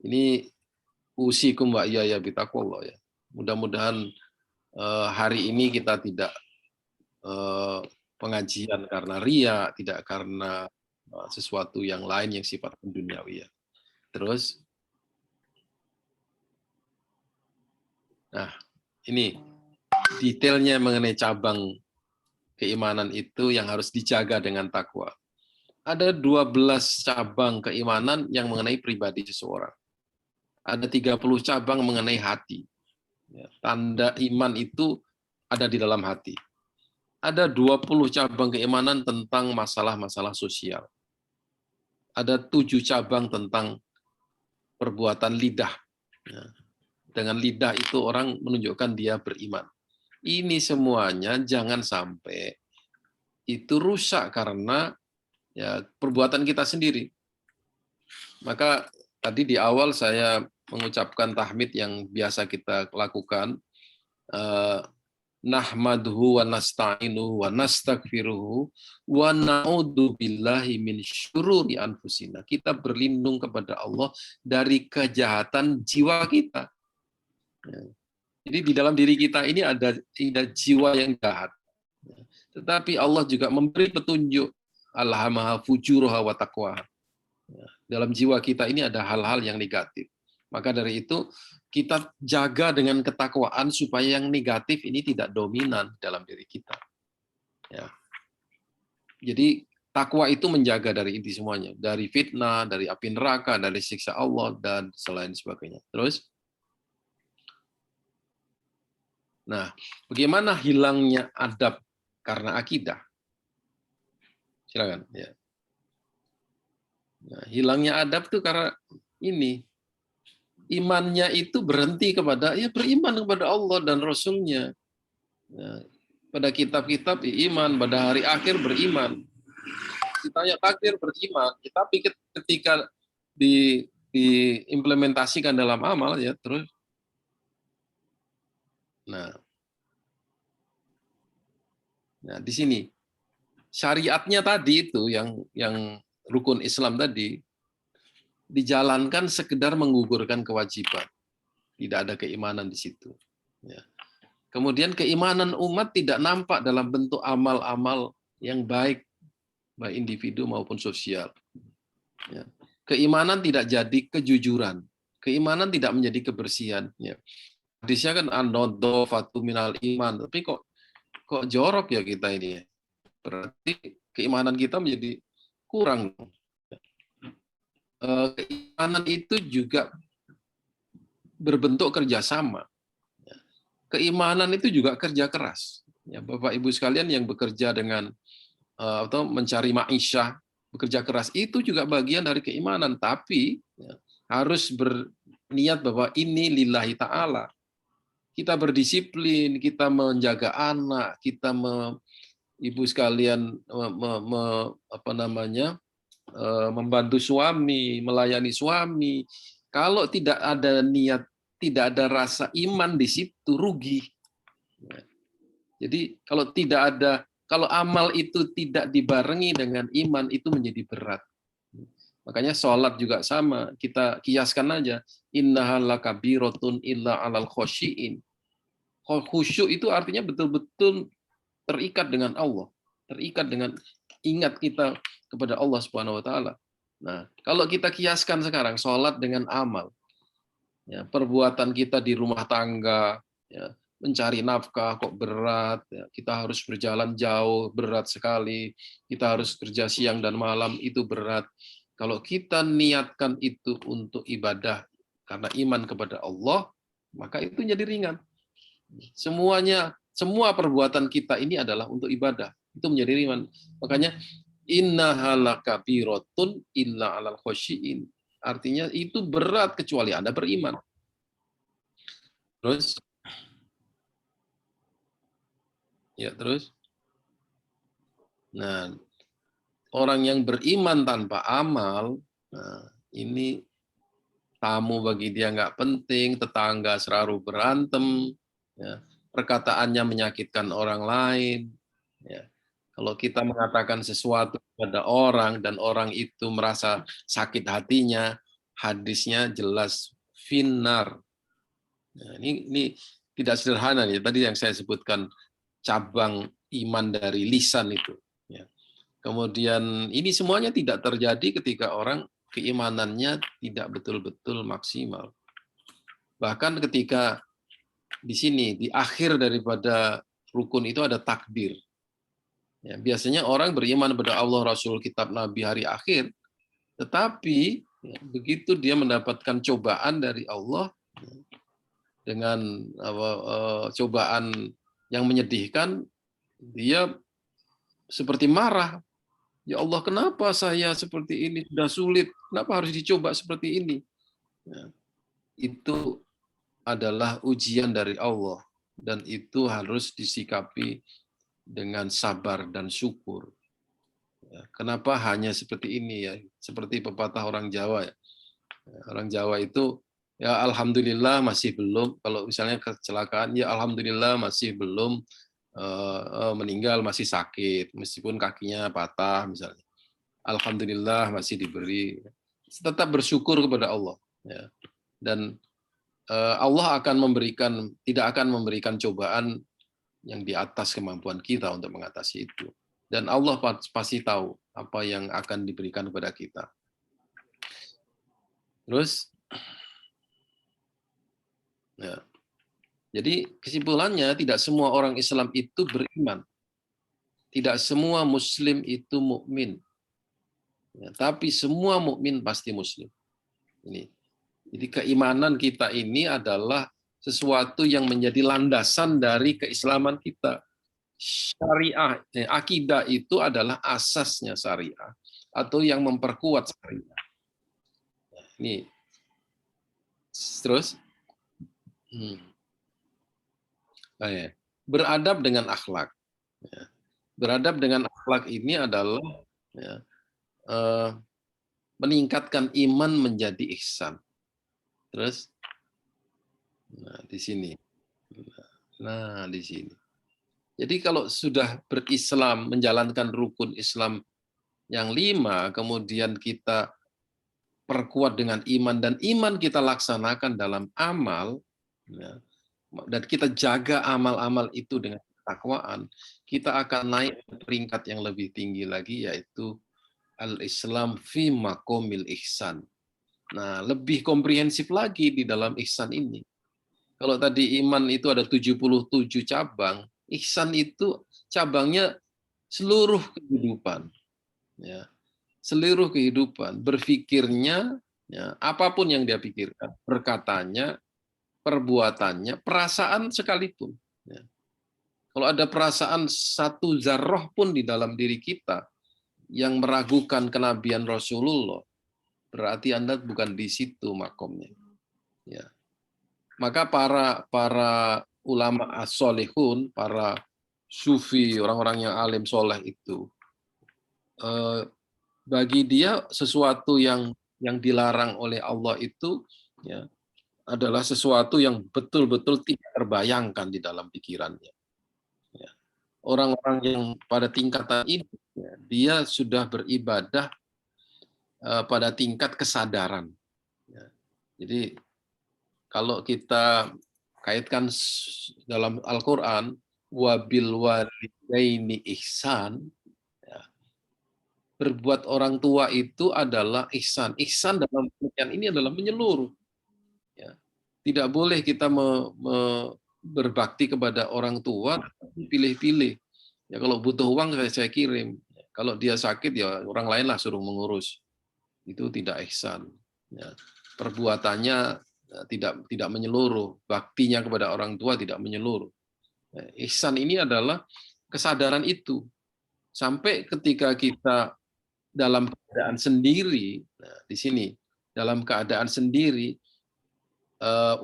[SPEAKER 2] Ini usikum wa iyaya bitaqwallah ya. Mudah-mudahan hari ini kita tidak pengajian karena ria, tidak karena sesuatu yang lain yang sifatnya duniawi ya. Terus, nah ini detailnya mengenai cabang keimanan itu yang harus dijaga dengan takwa. Ada 12 cabang keimanan yang mengenai pribadi seseorang. Ada 30 cabang mengenai hati. Tanda iman itu ada di dalam hati. Ada 20 cabang keimanan tentang masalah-masalah sosial. Ada 7 cabang tentang perbuatan lidah. Dengan lidah itu orang menunjukkan dia beriman. Ini semuanya jangan sampai itu rusak karena ya perbuatan kita sendiri. Maka tadi di awal saya mengucapkan tahmid yang biasa kita lakukan, nahmaduhu wa nasta'inuhu wa nastaghfiruhu wa na'udzu billahi min syururi anfusina. Kita berlindung kepada Allah dari kejahatan jiwa kita. Jadi di dalam diri kita ini ada jiwa yang jahat. Tetapi Allah juga memberi petunjuk alhamaha fujuraha wa taqwaha. Dalam jiwa kita ini ada hal-hal yang negatif. Maka dari itu kita jaga dengan ketakwaan supaya yang negatif ini tidak dominan dalam diri kita. Ya. Jadi takwa itu menjaga dari inti semuanya, dari fitnah, dari api neraka, dari siksa Allah dan selain sebagainya. Terus, nah, bagaimana hilangnya adab karena akidah? Silakan. Ya. Nah, hilangnya adab itu karena ini, imannya itu berhenti kepada, ya beriman kepada Allah dan Rasul-Nya. Ya, pada kitab-kitab iman, pada hari akhir beriman. Ditanya takdir beriman, tapi ketika diimplementasikan dalam amal, ya terus. Nah, di sini syariatnya tadi itu yang rukun Islam tadi dijalankan sekedar menggugurkan kewajiban, tidak ada keimanan di situ. Ya. Kemudian keimanan umat tidak nampak dalam bentuk amal-amal yang baik individu maupun sosial. Ya. Keimanan tidak jadi kejujuran, keimanan tidak menjadi kebersihan. Ya. Hadisnya kan an-nadhafatu minal iman, tapi kok jorok ya kita ini. Berarti keimanan kita menjadi kurang. Keimanan itu juga berbentuk kerjasama. Keimanan itu juga kerja keras. Ya, Bapak Ibu sekalian yang bekerja dengan atau mencari ma'isyah, bekerja keras itu juga bagian dari keimanan. Tapi ya, harus berniat bahwa ini lillahi ta'ala. Kita berdisiplin, kita menjaga anak, kita ibu sekalian membantu suami, melayani suami. Kalau tidak ada niat, tidak ada rasa iman di situ, rugi. Jadi kalau amal itu tidak dibarengi dengan iman, itu menjadi berat. Makanya sholat juga sama, kita kiaskan aja. Innaha lakabiratun illa alal khosyi'in. Khusyuk itu artinya betul-betul terikat dengan Allah, terikat dengan ingat kita kepada Allah Subhanahu wa taala. Nah, kalau kita kiaskan sekarang sholat dengan amal, ya, perbuatan kita di rumah tangga, ya, mencari nafkah kok berat, ya, kita harus berjalan jauh, berat sekali, kita harus kerja siang dan malam, itu berat. Kalau kita niatkan itu untuk ibadah karena iman kepada Allah, maka itu jadi ringan. Semua perbuatan kita ini adalah untuk ibadah. Itu menjadi ringan. Makanya innaha lakabiratun illa 'alal khosyi'in. Artinya itu berat kecuali Anda beriman. Terus Nah, orang yang beriman tanpa amal, nah, ini tamu bagi dia nggak penting, tetangga selalu berantem, ya, perkataannya menyakitkan orang lain. Ya. Kalau kita mengatakan sesuatu pada orang dan orang itu merasa sakit hatinya, hadisnya jelas finnar. Nah, ini tidak sederhana ya. Tadi yang saya sebutkan cabang iman dari lisan itu. Ya. Kemudian ini semuanya tidak terjadi ketika orang keimanannya tidak betul-betul maksimal. Bahkan ketika di sini, di akhir daripada rukun itu ada takbir. Ya, biasanya orang beriman kepada Allah, Rasul, Kitab, Nabi, hari akhir, tetapi ya, begitu dia mendapatkan cobaan dari Allah, dengan cobaan yang menyedihkan, dia seperti marah. Ya Allah, kenapa saya seperti ini? Sudah sulit, kenapa harus dicoba seperti ini? Ya, itu adalah ujian dari Allah, dan itu harus disikapi dengan sabar dan syukur. Ya, kenapa hanya seperti ini ya? Seperti pepatah orang Jawa ya. Orang Jawa itu ya alhamdulillah masih belum, kalau misalnya kecelakaan ya alhamdulillah masih belum meninggal, masih sakit meskipun kakinya patah misalnya. Alhamdulillah masih diberi. Tetap bersyukur kepada Allah ya. Dan Allah tidak akan memberikan cobaan yang di atas kemampuan kita untuk mengatasi itu. Dan Allah pasti tahu apa yang akan diberikan kepada kita. Terus, ya. Jadi kesimpulannya tidak semua orang Islam itu beriman. Tidak semua Muslim itu mukmin. Ya, tapi semua mukmin pasti Muslim. Ini. Jadi keimanan kita ini adalah sesuatu yang menjadi landasan dari keislaman kita. Syariah, akidah itu adalah asasnya syariah atau yang memperkuat syariah. Ini terus beradab dengan akhlak. Beradab dengan akhlak ini adalah meningkatkan iman menjadi ihsan. Terus, di sini. Nah, di sini. Jadi kalau sudah berislam, menjalankan rukun Islam yang 5, kemudian kita perkuat dengan iman, dan iman kita laksanakan dalam amal, ya, dan kita jaga amal-amal itu dengan ketakwaan, kita akan naik ke peringkat yang lebih tinggi lagi, yaitu al-Islam fi maqamil ihsan. Nah, lebih komprehensif lagi di dalam ihsan ini. Kalau tadi iman itu ada 77 cabang, ihsan itu cabangnya seluruh kehidupan. Ya. Seluruh kehidupan, berpikirnya, ya, apapun yang dia pikirkan, berkatanya, perbuatannya, perasaan sekalipun. Ya. Kalau ada perasaan satu zarrah pun di dalam diri kita yang meragukan kenabian Rasulullah, berarti Anda bukan di situ makomnya. Ya. Maka para ulama as-solihun, para sufi, orang-orang yang alim soleh itu, bagi dia sesuatu yang dilarang oleh Allah itu ya adalah sesuatu yang betul-betul tidak terbayangkan di dalam pikirannya. Ya. Orang-orang yang pada tingkatan ini ya, dia sudah beribadah pada tingkat kesadaran. Ya. Jadi kalau kita kaitkan dalam Al-Quran, wabil walidaini ihsan, ya, berbuat orang tua itu adalah ihsan. Ihsan dalam pengertian ini adalah menyeluruh. Ya. Tidak boleh kita berbakti kepada orang tua pilih-pilih. Ya, kalau butuh uang saya kirim. Kalau dia sakit ya orang lain lah suruh mengurus. Itu tidak ihsan. Ya. Perbuatannya tidak menyeluruh, baktinya kepada orang tua tidak menyeluruh. Ihsan ini adalah kesadaran itu. Sampai ketika kita dalam keadaan sendiri, nah, di sini dalam keadaan sendiri,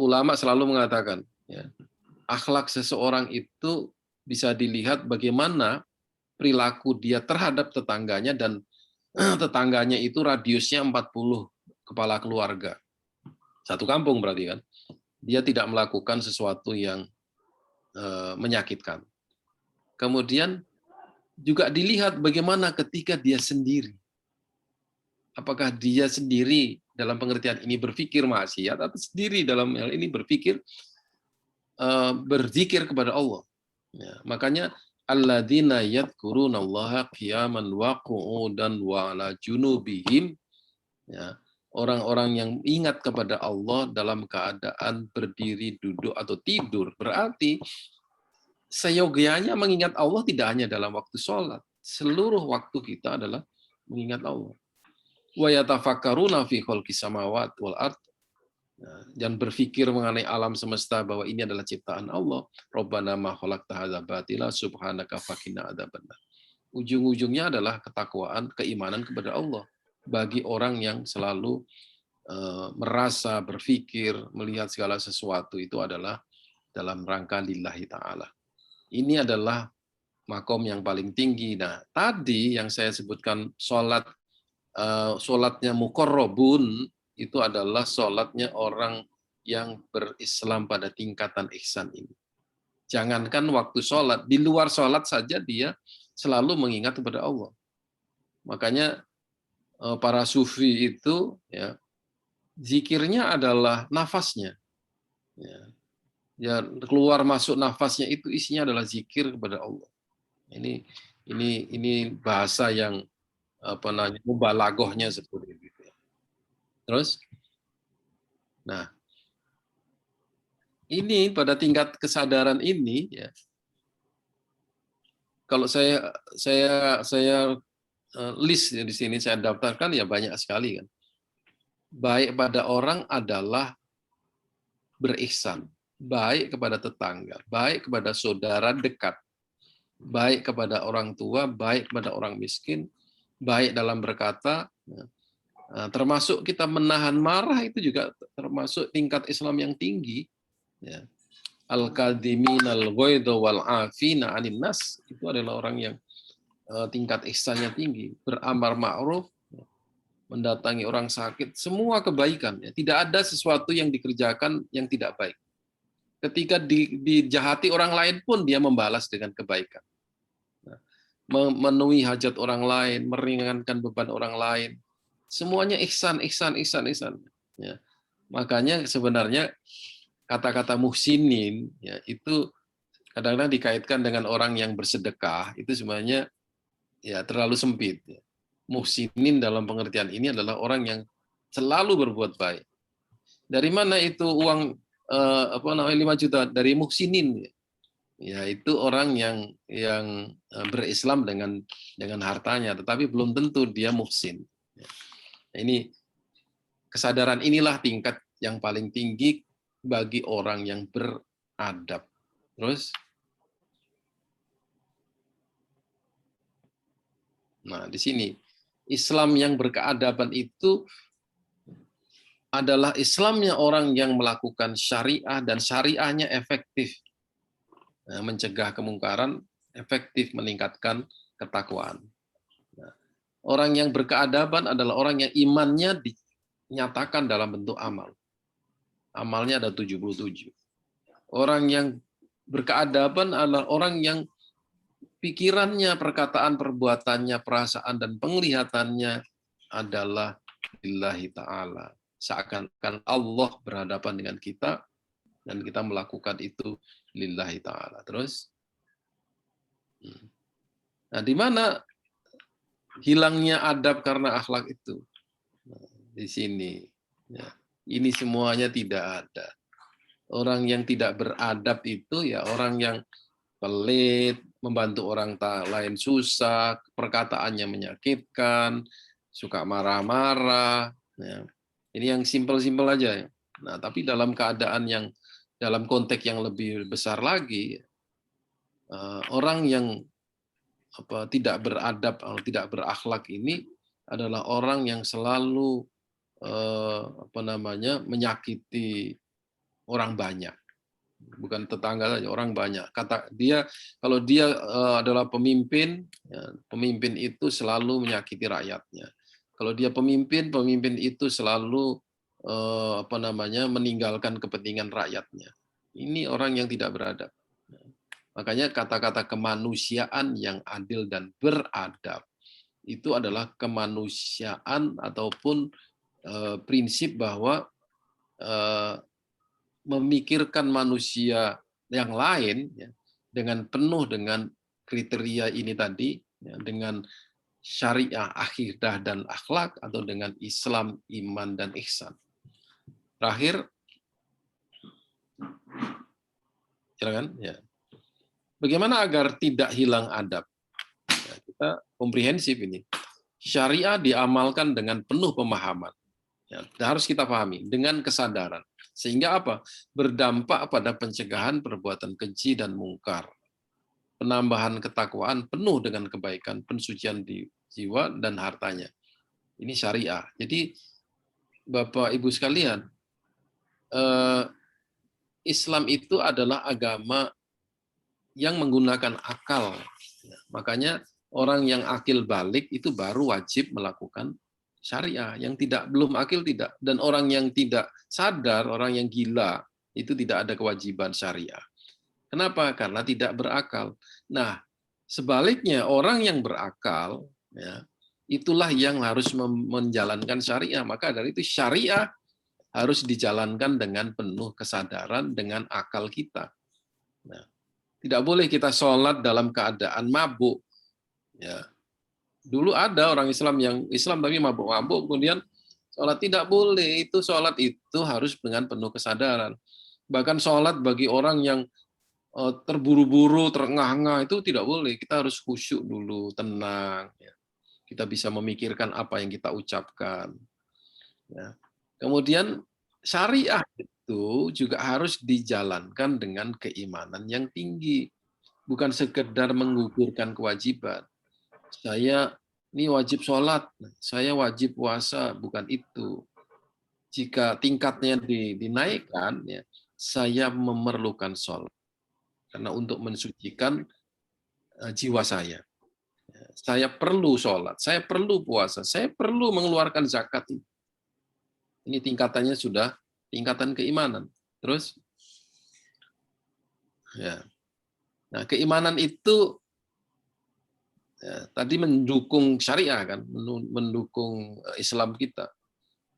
[SPEAKER 2] ulama selalu mengatakan, ya, akhlak seseorang itu bisa dilihat bagaimana perilaku dia terhadap tetangganya, dan tetangganya itu radiusnya 40 kepala keluarga. Satu kampung berarti kan. Dia tidak melakukan sesuatu yang menyakitkan. Kemudian juga dilihat bagaimana ketika dia sendiri. Apakah dia sendiri dalam pengertian ini berpikir maksiat, atau sendiri dalam hal ini berpikir berzikir kepada Allah. Ya, makanya alladzina yadhkurunallaha qiyaman wa qu'udan wa 'ala junubihim, ya, orang-orang yang ingat kepada Allah dalam keadaan berdiri, duduk, atau tidur. Berarti seyogianya mengingat Allah tidak hanya dalam waktu sholat. Seluruh waktu kita adalah mengingat Allah. Wa yatafakkaruna fi khalqis samawati wal ard. Dan berpikir mengenai alam semesta bahwa ini adalah ciptaan Allah. Rabbana ma khalaqta hadza batila subhanaka faqina adzabannar. Ujung-ujungnya adalah ketakwaan, keimanan kepada Allah. Bagi orang yang selalu merasa, berpikir, melihat segala sesuatu itu adalah dalam rangka lillahi ta'ala. Ini adalah makom yang paling tinggi. Nah, tadi yang saya sebutkan sholatnya muqarrabun, itu adalah sholatnya orang yang berislam pada tingkatan ihsan ini. Jangankan waktu sholat, di luar sholat saja dia selalu mengingat kepada Allah. Makanya para sufi itu ya zikirnya adalah nafasnya. Ya, keluar masuk nafasnya itu isinya adalah zikir kepada Allah. Ini bahasa yang apa namanya mubalaghahnya seperti itu. Terus, nah ini pada tingkat kesadaran ini ya. Kalau saya list di sini saya daftarkan ya banyak sekali kan. Baik pada orang adalah berihsan, baik kepada tetangga, baik kepada saudara dekat, baik kepada orang tua, baik kepada orang miskin, baik dalam berkata, termasuk kita menahan marah itu juga termasuk tingkat Islam yang tinggi. Ya. Al-kadhiminal ghaidha wal 'afina 'anil nas, itu adalah orang yang tingkat ihsannya tinggi, beramar ma'ruf, mendatangi orang sakit, semua kebaikan. Ya. Tidak ada sesuatu yang dikerjakan yang tidak baik. Ketika dijahati orang lain pun dia membalas dengan kebaikan. Nah, memenuhi hajat orang lain, meringankan beban orang lain. Semuanya ihsan. Ya. Makanya sebenarnya kata-kata muhsinin ya, itu kadang-kadang dikaitkan dengan orang yang bersedekah, itu sebenarnya ya terlalu sempit. Ya. Muhsinin dalam pengertian ini adalah orang yang selalu berbuat baik. Dari mana itu uang 5 juta? Dari muhsinin. Ya, itu orang yang berislam dengan hartanya, tetapi belum tentu dia muhsin. Ya. Nah, ini kesadaran inilah tingkat yang paling tinggi bagi orang yang beradab. Terus, nah di sini Islam yang berkeadaban itu adalah Islamnya orang yang melakukan syariah dan syariahnya efektif mencegah kemungkaran, efektif meningkatkan ketakwaan. Nah, Orang yang berkeadaban adalah orang yang imannya dinyatakan dalam bentuk amal. Amalnya ada 77. Orang yang berkeadaban adalah orang yang pikirannya, perkataan, perbuatannya, perasaan, dan penglihatannya adalah lillahi ta'ala. Seakan-akan Allah berhadapan dengan kita, dan kita melakukan itu lillahi ta'ala. Terus, nah di mana hilangnya adab karena akhlak itu? Nah, di sini. Ya. Ini semuanya tidak ada. Orang yang tidak beradab itu ya orang yang pelit, membantu orang lain susah, perkataannya menyakitkan, suka marah-marah. Ya. Ini yang simpel-simpel aja. Nah, tapi dalam keadaan yang dalam konteks yang lebih besar lagi, orang yang tidak beradab atau tidak berakhlak ini adalah orang yang selalu menyakiti orang banyak, bukan tetangga saja, orang banyak. Kata dia, kalau dia adalah pemimpin, ya, pemimpin itu selalu menyakiti rakyatnya. Kalau dia pemimpin itu selalu meninggalkan kepentingan rakyatnya. Ini orang yang tidak beradab. Makanya kata-kata kemanusiaan yang adil dan beradab itu adalah kemanusiaan ataupun prinsip bahwa memikirkan manusia yang lain ya, dengan penuh dengan kriteria ini tadi, ya, dengan syariah, akidah, dan akhlak, atau dengan Islam, iman, dan ihsan. Terakhir, silakan. Ya. Bagaimana agar tidak hilang adab? Ya, kita komprehensif ini. Syariah diamalkan dengan penuh pemahaman. Ya, harus kita pahami dengan kesadaran. Sehingga apa? Berdampak pada pencegahan perbuatan keji dan mungkar. Penambahan ketakwaan penuh dengan kebaikan, pensucian di jiwa dan hartanya. Ini syariah. Jadi Bapak Ibu sekalian, Islam itu adalah agama yang menggunakan akal. Makanya orang yang akil balik itu baru wajib melakukan syariah. Yang belum akil tidak. Dan orang yang tidak sadar, orang yang gila, itu tidak ada kewajiban syariah. Kenapa? Karena tidak berakal. Nah, sebaliknya orang yang berakal, ya, itulah yang harus menjalankan syariah. Maka dari itu syariah harus dijalankan dengan penuh kesadaran, dengan akal kita. Nah, tidak boleh kita sholat dalam keadaan mabuk. Ya. Dulu ada orang Islam yang Islam tapi mabuk-mabuk, kemudian sholat tidak boleh. Itu sholat itu harus dengan penuh kesadaran. Bahkan sholat bagi orang yang terburu-buru, terengah-engah, itu tidak boleh. Kita harus khusyuk dulu, tenang. Ya. Kita bisa memikirkan apa yang kita ucapkan. Ya. Kemudian syariah itu juga harus dijalankan dengan keimanan yang tinggi. Bukan sekedar menggugurkan kewajiban. Saya ini wajib sholat, saya wajib puasa, bukan itu. Jika tingkatnya dinaikkan, ya, saya memerlukan sholat. Karena untuk mensucikan jiwa saya. Saya perlu sholat, saya perlu puasa, saya perlu mengeluarkan zakat. Ini tingkatannya sudah tingkatan keimanan. Terus, ya. Nah, keimanan itu ya, tadi mendukung syariah kan, mendukung Islam kita.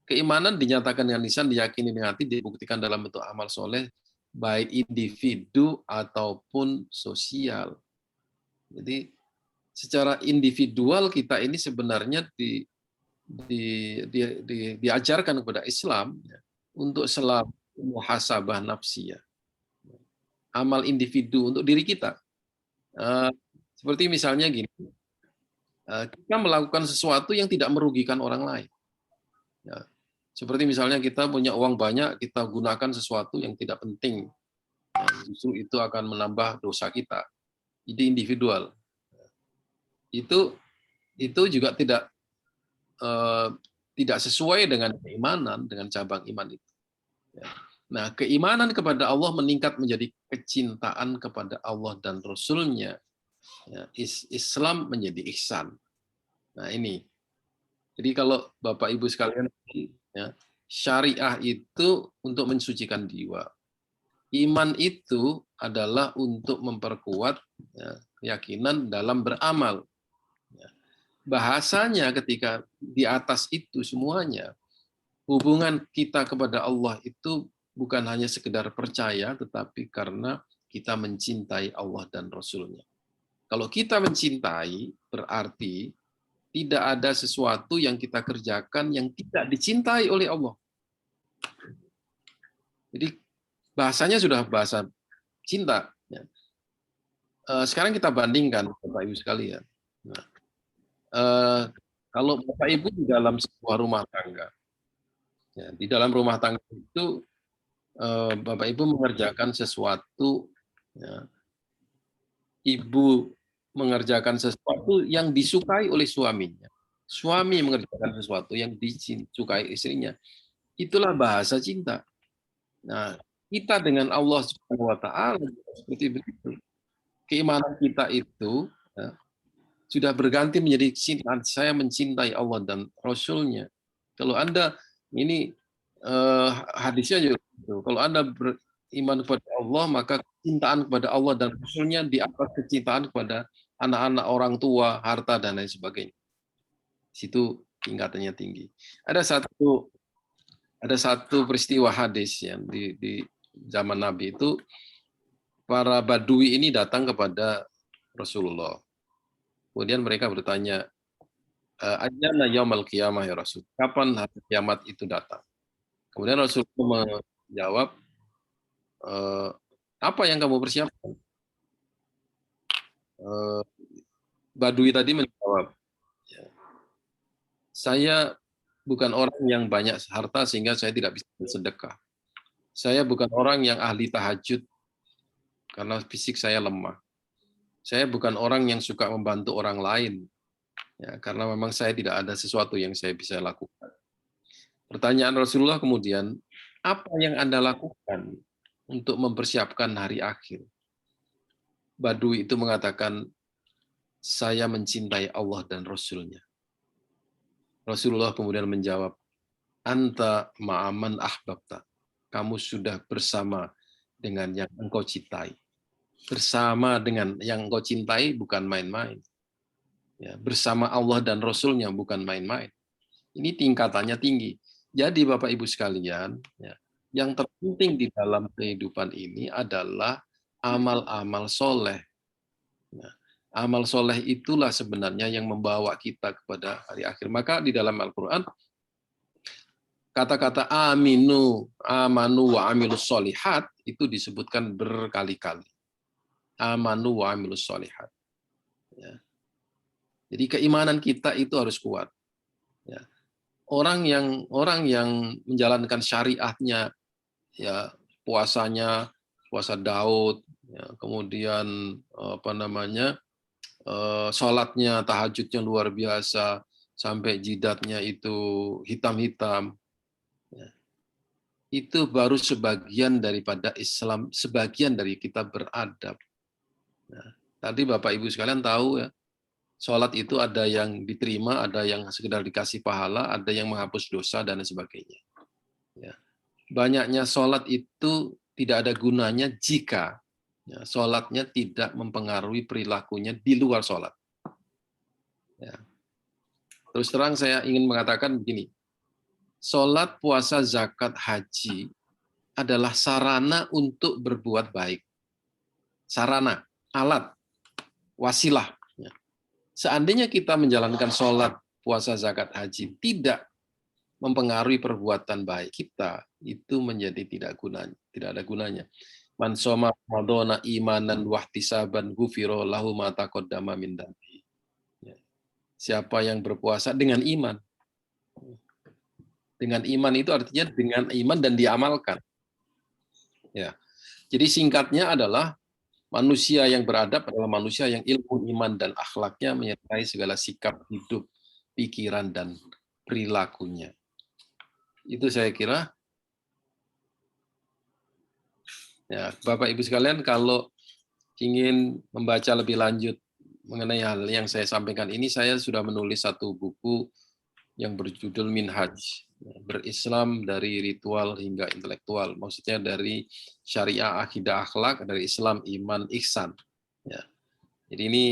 [SPEAKER 2] Keimanan dinyatakan dengan lisan, diyakini dengan hati, dibuktikan dalam bentuk amal soleh, baik individu ataupun sosial. Jadi secara individual kita ini sebenarnya diajarkan kepada Islam ya, untuk selalu muhasabah nafsiyah, amal individu untuk diri kita. Seperti misalnya gini, kita melakukan sesuatu yang tidak merugikan orang lain. Ya. Seperti misalnya kita punya uang banyak, kita gunakan sesuatu yang tidak penting. Justru itu akan menambah dosa kita. Jadi individual. Itu juga tidak sesuai dengan keimanan, dengan cabang iman itu. Ya. Nah, keimanan kepada Allah meningkat menjadi kecintaan kepada Allah dan Rasul-Nya. Ya, Islam menjadi ihsan. Nah, ini Jadi kalau Bapak Ibu sekalian, ya, syariah itu untuk mensucikan jiwa. Iman itu adalah untuk memperkuat, ya, keyakinan dalam beramal. Ya. Bahasanya ketika di atas itu semuanya, hubungan kita kepada Allah itu bukan hanya sekedar percaya, tetapi karena kita mencintai Allah dan Rasul-Nya. Kalau kita mencintai, berarti tidak ada sesuatu yang kita kerjakan yang tidak dicintai oleh Allah. Jadi bahasanya sudah bahasa cinta. Ya. Sekarang kita bandingkan, Bapak Ibu sekalian. Nah, kalau Bapak Ibu di dalam sebuah rumah tangga, ya, di dalam rumah tangga itu Bapak Ibu mengerjakan sesuatu, ya, ibu mengerjakan sesuatu yang disukai oleh suaminya. Suami mengerjakan sesuatu yang disukai istrinya. Itulah bahasa cinta. Nah, kita dengan Allah Subhanahu wa taala seperti begitu. Keimanan kita itu, ya, sudah berganti menjadi cinta. Saya mencintai Allah dan Rasul-Nya. Kalau Anda ini hadisnya juga gitu. Kalau Anda beriman kepada Allah, maka kecintaan kepada Allah dan Rasul-Nya di atas kecintaan kepada anak-anak, orang tua, harta, dan lain sebagainya. Situ tingkatannya tinggi. Ada satu peristiwa hadis yang di zaman Nabi itu, para Badui ini datang kepada Rasulullah. Kemudian mereka bertanya, "Ayyana yaumal qiyamah ya Rasul?" Kapan hari kiamat itu datang? Kemudian Rasulullah menjawab, "Apa yang kamu persiapkan?" Badui tadi menjawab, "Saya bukan orang yang banyak harta sehingga saya tidak bisa bersedekah. Saya bukan orang yang ahli tahajud karena fisik saya lemah. Saya bukan orang yang suka membantu orang lain, ya, karena memang saya tidak ada sesuatu yang saya bisa lakukan." Pertanyaan Rasulullah kemudian, apa yang Anda lakukan untuk mempersiapkan hari akhir? Badui itu mengatakan, saya mencintai Allah dan Rasul-Nya. Rasulullah kemudian menjawab, anta ma'aman ahbabta. Kamu sudah bersama dengan yang engkau cintai. Bersama dengan yang engkau cintai bukan main-main. Ya, bersama Allah dan Rasul-Nya bukan main-main. Ini tingkatannya tinggi. Jadi Bapak Ibu sekalian, ya, yang terpenting di dalam kehidupan ini adalah amal-amal soleh. Ya, amal soleh itulah sebenarnya yang membawa kita kepada hari akhir. Maka di dalam Al-Quran, kata-kata amanu wa amilus solihat itu disebutkan berkali-kali. Amanu wa amilus solihat. Ya. Jadi keimanan kita itu harus kuat. Ya. Orang yang menjalankan syariatnya, ya, puasanya, puasa Daud, ya, kemudian sholatnya, tahajudnya luar biasa, sampai jidatnya itu hitam-hitam. Ya. Itu baru sebagian daripada Islam, sebagian dari kita beradab. Nah, tadi Bapak Ibu sekalian tahu, ya, sholat itu ada yang diterima, ada yang sekedar dikasih pahala, ada yang menghapus dosa, dan sebagainya. Ya. Banyaknya sholat itu tidak ada gunanya jika, ya, sholatnya tidak mempengaruhi perilakunya di luar sholat. Ya. Terus terang saya ingin mengatakan begini, sholat, puasa, zakat, haji adalah sarana untuk berbuat baik. Sarana, alat, wasilah. Seandainya kita menjalankan sholat, puasa, zakat, haji tidak mempengaruhi perbuatan baik kita, itu menjadi tidak ada gunanya. Man shoma ramadhana imanan wahtisaban ghufira lahu ma taqaddama min dhanbi. Siapa yang berpuasa dengan iman. Dengan iman itu artinya dengan iman dan diamalkan. Ya. Jadi singkatnya adalah manusia yang beradab adalah manusia yang ilmu, iman, dan akhlaknya menyertai segala sikap hidup, pikiran, dan perilakunya. Itu saya kira. Ya, Bapak Ibu sekalian, kalau ingin membaca lebih lanjut mengenai hal yang saya sampaikan ini, saya sudah menulis satu buku yang berjudul Minhaj, berislam dari ritual hingga intelektual. Maksudnya dari syariah, akidah, akhlak, dari Islam, iman, ihsan. Ya. Jadi ini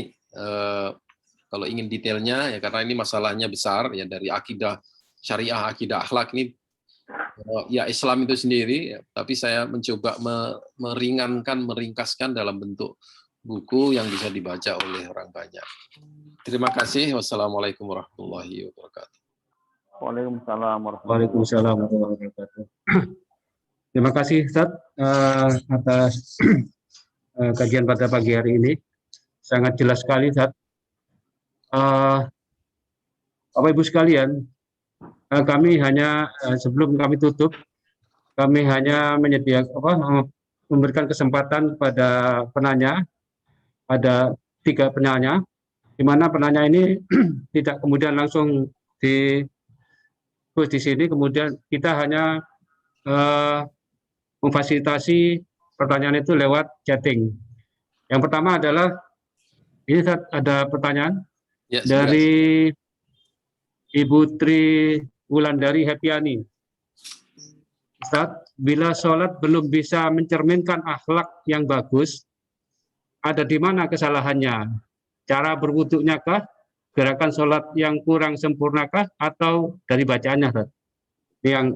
[SPEAKER 2] kalau ingin detailnya ya, karena ini masalahnya besar ya, dari akidah syariah, akidah, akhlak ini ya Islam itu sendiri, ya, tapi saya mencoba meringankan, meringkaskan dalam bentuk buku yang bisa dibaca oleh orang banyak. Terima kasih. Wassalamualaikum warahmatullahi wabarakatuh.
[SPEAKER 3] Waalaikumsalam warahmatullahi
[SPEAKER 1] Waalaikumsalam warahmatullahi wabarakatuh. Terima kasih Ustaz atas kajian pada pagi hari ini. Sangat jelas sekali Ustaz. Bapak Ibu sekalian, kami hanya sebelum kami tutup, kami hanya memberikan kesempatan kepada penanya. Ada 3 penanya, di mana penanya ini tidak kemudian langsung di sini, kemudian kita hanya memfasilitasi pertanyaan itu lewat chatting. Yang pertama adalah, ini ada pertanyaan
[SPEAKER 2] Ya,
[SPEAKER 1] dari Ibu Tri Wulandari Hepiani. Ustaz, bila sholat belum bisa mencerminkan akhlak yang bagus, ada di mana kesalahannya? Cara berwuduknya kah? Gerakan sholat yang kurang sempurnakah? Atau dari bacaannya, Ustaz?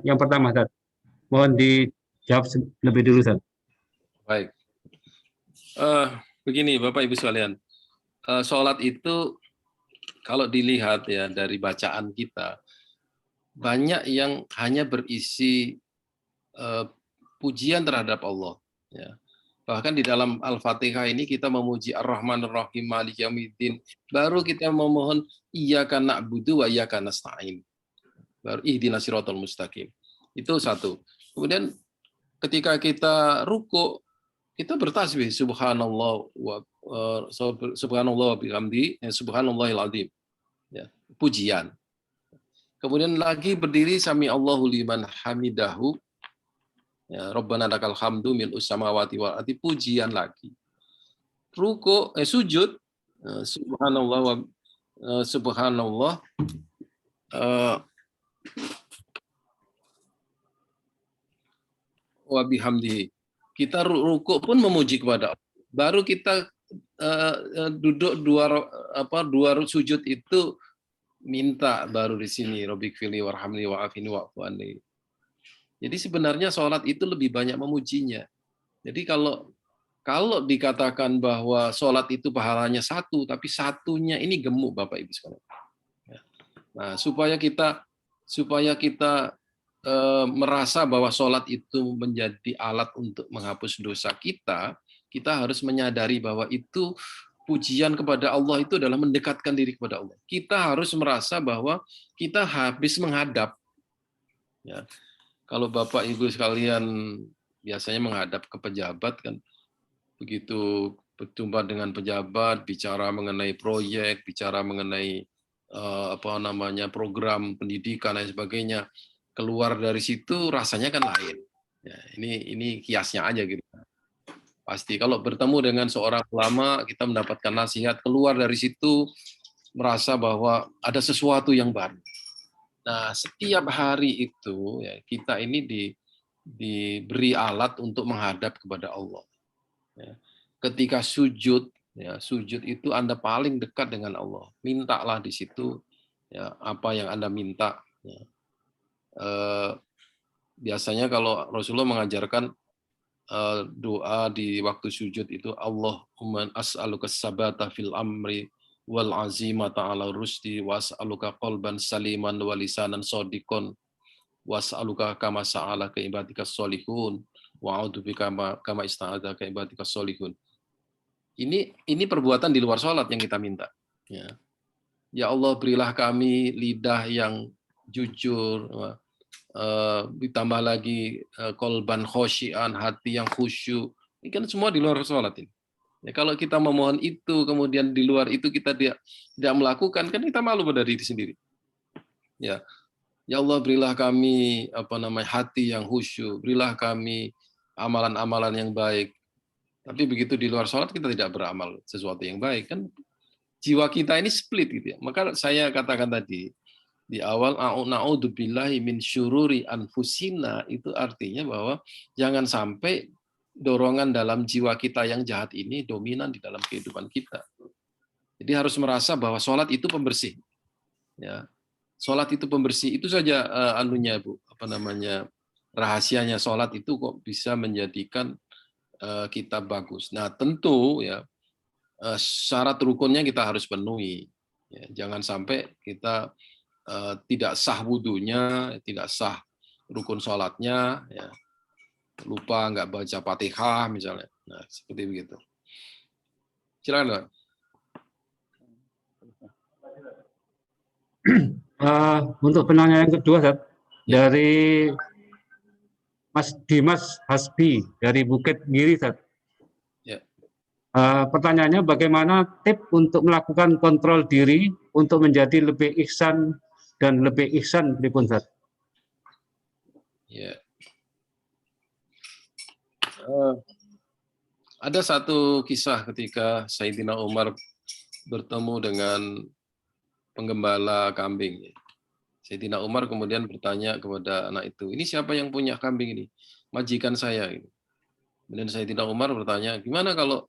[SPEAKER 1] Yang pertama, Ustaz. Mohon dijawab lebih dulu, Ustaz.
[SPEAKER 2] Baik. Begini, Bapak Ibu sekalian. Sholat itu kalau dilihat ya dari bacaan kita, banyak yang hanya berisi pujian terhadap Allah. Ya. Bahkan di dalam Al-Fatihah ini kita memuji Ar-Rahman Ar-Rahim Maliki Yaumiddin. Baru kita memohon Iyyaka na'budu wa iyyaka nasta'in. Baru ihdinas siratal mustaqim. Itu satu. Kemudian ketika kita ruku, kita bertasbih subhanallah wa bihamdi, subhanallahil azim. Ya, pujian. Kemudian lagi berdiri sami Allahu liman hamidahu. Ya, Rabbana lakal hamdu mil'us samawati wal ardi, pujian lagi. Ruku, sujud, subhanallah wa subhanallah wa bihamdihi. Kita ruku pun memuji kepada Allah. Baru kita duduk dua sujud itu minta baru di sini Rabbikfirli warhamni wa'afini wa'fu anni. Jadi sebenarnya sholat itu lebih banyak memujinya. Jadi kalau dikatakan bahwa sholat itu pahalanya 1, tapi satunya ini gemuk, Bapak Ibu sekalian. Nah, supaya kita merasa bahwa sholat itu menjadi alat untuk menghapus dosa kita harus menyadari bahwa itu pujian kepada Allah itu adalah mendekatkan diri kepada Allah. Kita harus merasa bahwa kita habis menghadap. Ya. Kalau Bapak Ibu sekalian biasanya menghadap ke pejabat kan, begitu berjumpa dengan pejabat, bicara mengenai proyek, bicara mengenai program pendidikan dan sebagainya, keluar dari situ rasanya kan lain. Ya, ini kiasnya aja gitu. Pasti kalau bertemu dengan seorang ulama, kita mendapatkan nasihat, keluar dari situ merasa bahwa ada sesuatu yang baru. Nah, setiap hari itu ya, kita ini diberi alat untuk menghadap kepada Allah. Ya. Ketika sujud, ya, sujud itu Anda paling dekat dengan Allah. Mintalah di situ ya, apa yang Anda minta. Ya. Biasanya kalau Rasulullah mengajarkan doa di waktu sujud itu, Allahumma as'aluka sabata fil amri wal azimata ala rusdi was'aluka qalban saliman wa lisanan shadiqan was'aluka kama sa'ala ka ibadikas sholihun wa a'udzubika kama ista'adza ka ibadikas sholihun. Ini perbuatan di luar sholat yang kita minta. Ya Allah, berilah kami lidah yang jujur, ditambah lagi qalban khosyian, hati yang khusyuk. Ini kan semua di luar sholat ini. Ya, kalau kita memohon itu, kemudian di luar itu kita tidak melakukan, kan kita malu pada diri sendiri. Ya, ya Allah, berilah kami hati yang khusyuk, berilah kami amalan-amalan yang baik. Tapi begitu di luar sholat kita tidak beramal sesuatu yang baik, kan jiwa kita ini split gitu ya. Maka saya katakan tadi, Di awal na'udzubillahi min syururi anfusina itu artinya bahwa jangan sampai dorongan dalam jiwa kita yang jahat ini dominan di dalam kehidupan kita. Jadi harus merasa bahwa sholat itu pembersih. Ya, sholat itu pembersih. Itu saja anunya Bu, apa namanya, rahasianya sholat itu kok bisa menjadikan kita bagus. Nah tentu ya syarat rukunnya kita harus penuhi. Ya, jangan sampai kita tidak sah wudunya, tidak sah rukun sholatnya, ya, lupa nggak baca Fatihah misalnya. Nah, seperti begitu. Silakan, Pak.
[SPEAKER 1] Untuk penanya yang kedua, Ustaz, dari Mas Dimas Hasbi dari Bukit Giri, Ustaz.
[SPEAKER 2] Ya.
[SPEAKER 1] Pertanyaannya, bagaimana tips untuk melakukan kontrol diri untuk menjadi lebih ihsan dan lebih ihsan, pripun, Ustaz?
[SPEAKER 2] Ya. Ada satu kisah ketika Sayyidina Umar bertemu dengan penggembala kambing. Sayyidina Umar kemudian bertanya kepada anak itu, ini siapa yang punya kambing ini? Majikan saya. Kemudian Sayyidina Umar bertanya, gimana kalau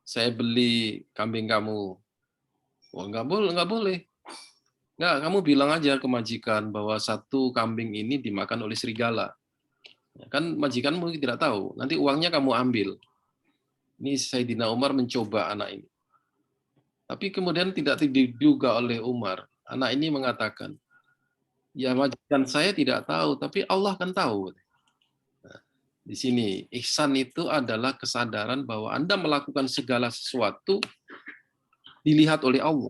[SPEAKER 2] saya beli kambing kamu? Oh, nggak boleh. Nggak, kamu bilang aja ke majikan bahwa satu kambing ini dimakan oleh serigala. Kan majikanmu tidak tahu, nanti uangnya kamu ambil. Ini Sayyidina Umar mencoba anak ini. Tapi kemudian tidak diduga oleh Umar. Anak ini mengatakan, ya majikan saya tidak tahu, tapi Allah kan tahu. Nah, di sini, ihsan itu adalah kesadaran bahwa Anda melakukan segala sesuatu dilihat oleh Allah.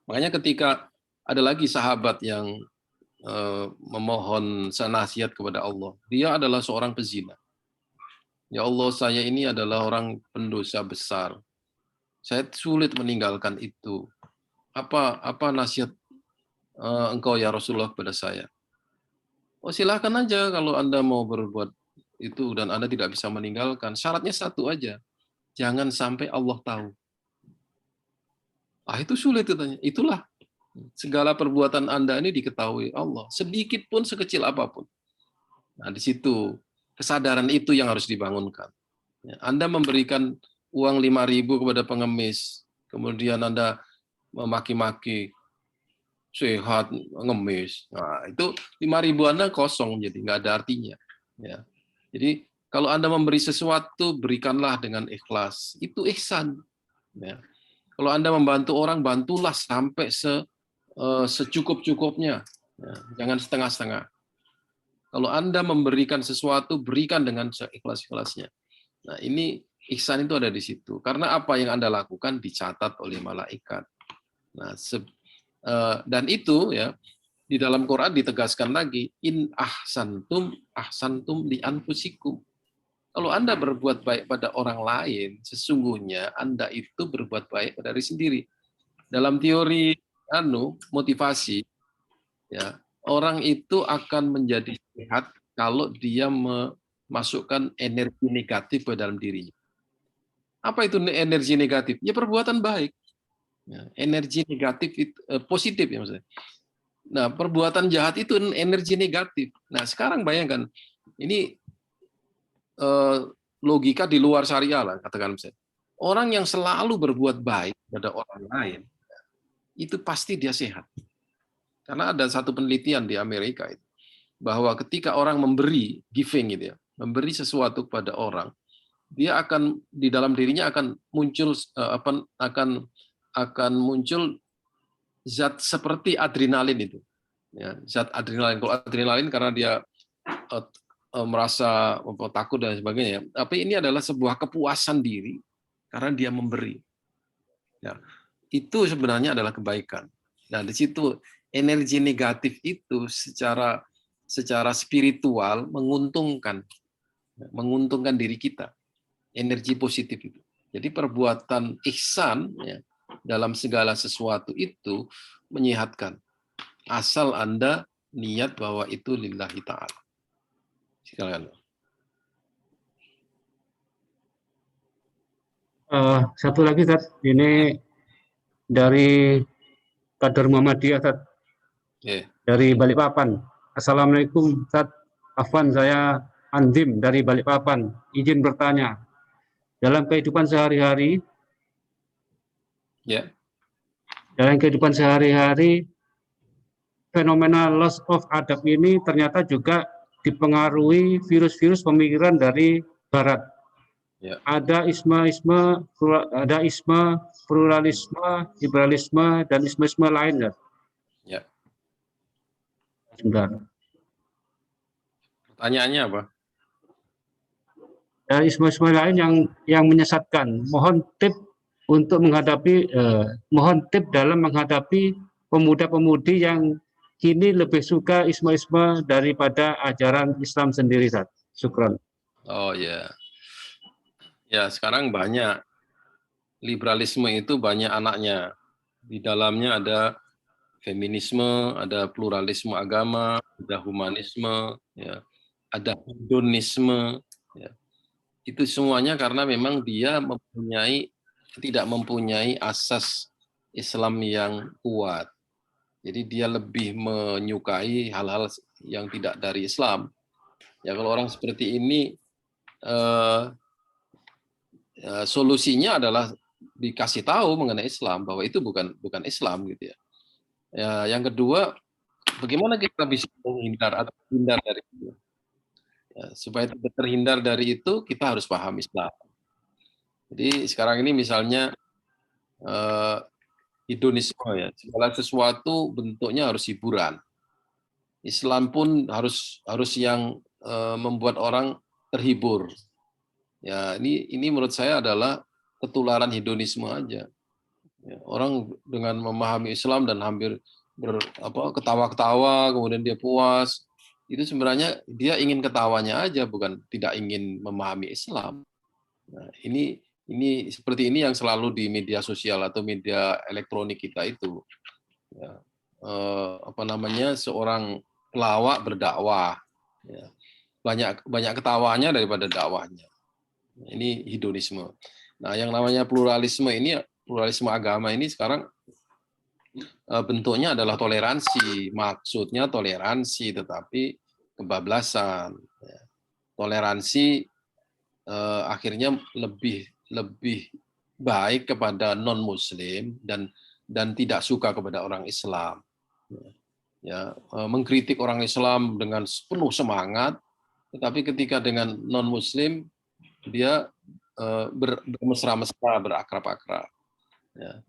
[SPEAKER 2] Makanya ketika ada lagi sahabat yang memohon nasihat kepada Allah, dia adalah seorang pezina. Ya Allah, saya ini adalah orang pendosa besar. Saya sulit meninggalkan itu. Apa nasihat engkau ya Rasulullah kepada saya? Oh, silakan aja kalau Anda mau berbuat itu dan Anda tidak bisa meninggalkan. Syaratnya satu aja, jangan sampai Allah tahu. Itu sulit katanya. Itulah segala perbuatan Anda ini diketahui Allah, sedikit pun sekecil apapun. Nah, di situ kesadaran itu yang harus dibangunkan. Anda memberikan uang 5.000 kepada pengemis, kemudian Anda memaki-maki, sehat, ngemis. Nah, itu 5.000 Anda kosong, jadi nggak ada artinya. Ya. Jadi kalau Anda memberi sesuatu, berikanlah dengan ikhlas. Itu ihsan. Ya. Kalau Anda membantu orang, bantulah sampai secukup-cukupnya. Ya. Jangan setengah-setengah. Kalau Anda memberikan sesuatu, berikan dengan seikhlas-ikhlasnya. Nah, ini ihsan itu ada di situ. Karena apa yang Anda lakukan dicatat oleh malaikat. Nah, dan itu ya di dalam Quran ditegaskan lagi, in ahsantum li anfusikum. Kalau Anda berbuat baik pada orang lain, sesungguhnya Anda itu berbuat baik pada diri sendiri. Dalam teori motivasi, ya, orang itu akan menjadi sehat kalau dia memasukkan energi negatif ke dalam dirinya. Apa itu energi negatif? Ya perbuatan baik. Ya, energi negatif itu, positif ya maksudnya. Nah, perbuatan jahat itu energi negatif. Nah, sekarang bayangkan, ini logika di luar syariah lah, katakan misalnya. Orang yang selalu berbuat baik pada orang lain, itu pasti dia sehat. Karena ada satu penelitian di Amerika itu, bahwa ketika orang memberi, giving gitu ya, memberi sesuatu kepada orang, dia akan di dalam dirinya akan muncul akan muncul zat seperti adrenalin itu. Ya, zat adrenalin. Kalau adrenalin karena dia merasa takut dan sebagainya. Tapi ini adalah sebuah kepuasan diri karena dia memberi. Ya, itu sebenarnya adalah kebaikan. Nah, di situ energi negatif itu secara spiritual menguntungkan diri kita. Energi positif itu. Jadi perbuatan ihsan ya, dalam segala sesuatu itu menyehatkan. Asal Anda niat bahwa itu lillahi ta'ala. Silakan.
[SPEAKER 1] Satu lagi, Ustaz. Ini dari Kader Muhammadiyah, Ustaz.
[SPEAKER 2] Ya.
[SPEAKER 1] dari Balikpapan. Assalamualaikum Ustaz. Afwan, saya Andim dari Balikpapan. Izin bertanya, dalam kehidupan sehari-hari,
[SPEAKER 2] Ya.
[SPEAKER 1] fenomena loss of adab ini ternyata juga dipengaruhi virus-virus pemikiran dari Barat.
[SPEAKER 2] Ya.
[SPEAKER 1] Ada isme, pluralisme, liberalisme, dan isme-isme lain.
[SPEAKER 2] Ya.
[SPEAKER 1] Sebentar.
[SPEAKER 2] Pertanyaannya apa?
[SPEAKER 1] Dan isme-isme lain yang menyesatkan. Mohon tip untuk menghadapi, mohon tip dalam menghadapi pemuda-pemudi yang kini lebih suka isme-isme daripada ajaran Islam sendiri, Ustaz. Syukran.
[SPEAKER 2] Oh ya. Ya, sekarang banyak. Liberalisme itu banyak anaknya. Di dalamnya ada feminisme, ada pluralisme agama, ada humanisme, ya, ada hedonisme. Ya. Itu semuanya karena memang dia tidak mempunyai asas Islam yang kuat. Jadi dia lebih menyukai hal-hal yang tidak dari Islam. Ya kalau orang seperti ini solusinya adalah dikasih tahu mengenai Islam bahwa itu bukan Islam gitu ya. Ya, yang kedua, bagaimana kita bisa menghindar atau terhindar dari itu? Ya, supaya tidak terhindar dari itu, kita harus paham Islam. Jadi sekarang ini misalnya hedonisme ya, segala sesuatu bentuknya harus hiburan. Islam pun harus yang membuat orang terhibur. Ya, ini menurut saya adalah ketularan hedonisme aja. Ya, orang dengan memahami Islam dan hampir ketawa-ketawa, kemudian dia puas, itu sebenarnya dia ingin ketawanya aja, bukan tidak ingin memahami Islam. Nah, ini seperti ini yang selalu di media sosial atau media elektronik kita itu. Ya, seorang pelawak berdakwah, ya, banyak ketawanya daripada dakwahnya. Ini hedonisme. Nah, yang namanya pluralisme agama ini sekarang bentuknya adalah toleransi. Maksudnya toleransi, tetapi kebablasan. Toleransi akhirnya lebih baik kepada non-Muslim dan tidak suka kepada orang Islam. Ya, mengkritik orang Islam dengan penuh semangat, tetapi ketika dengan non-Muslim dia bermesra-mesra, berakrab-akrab. Ya.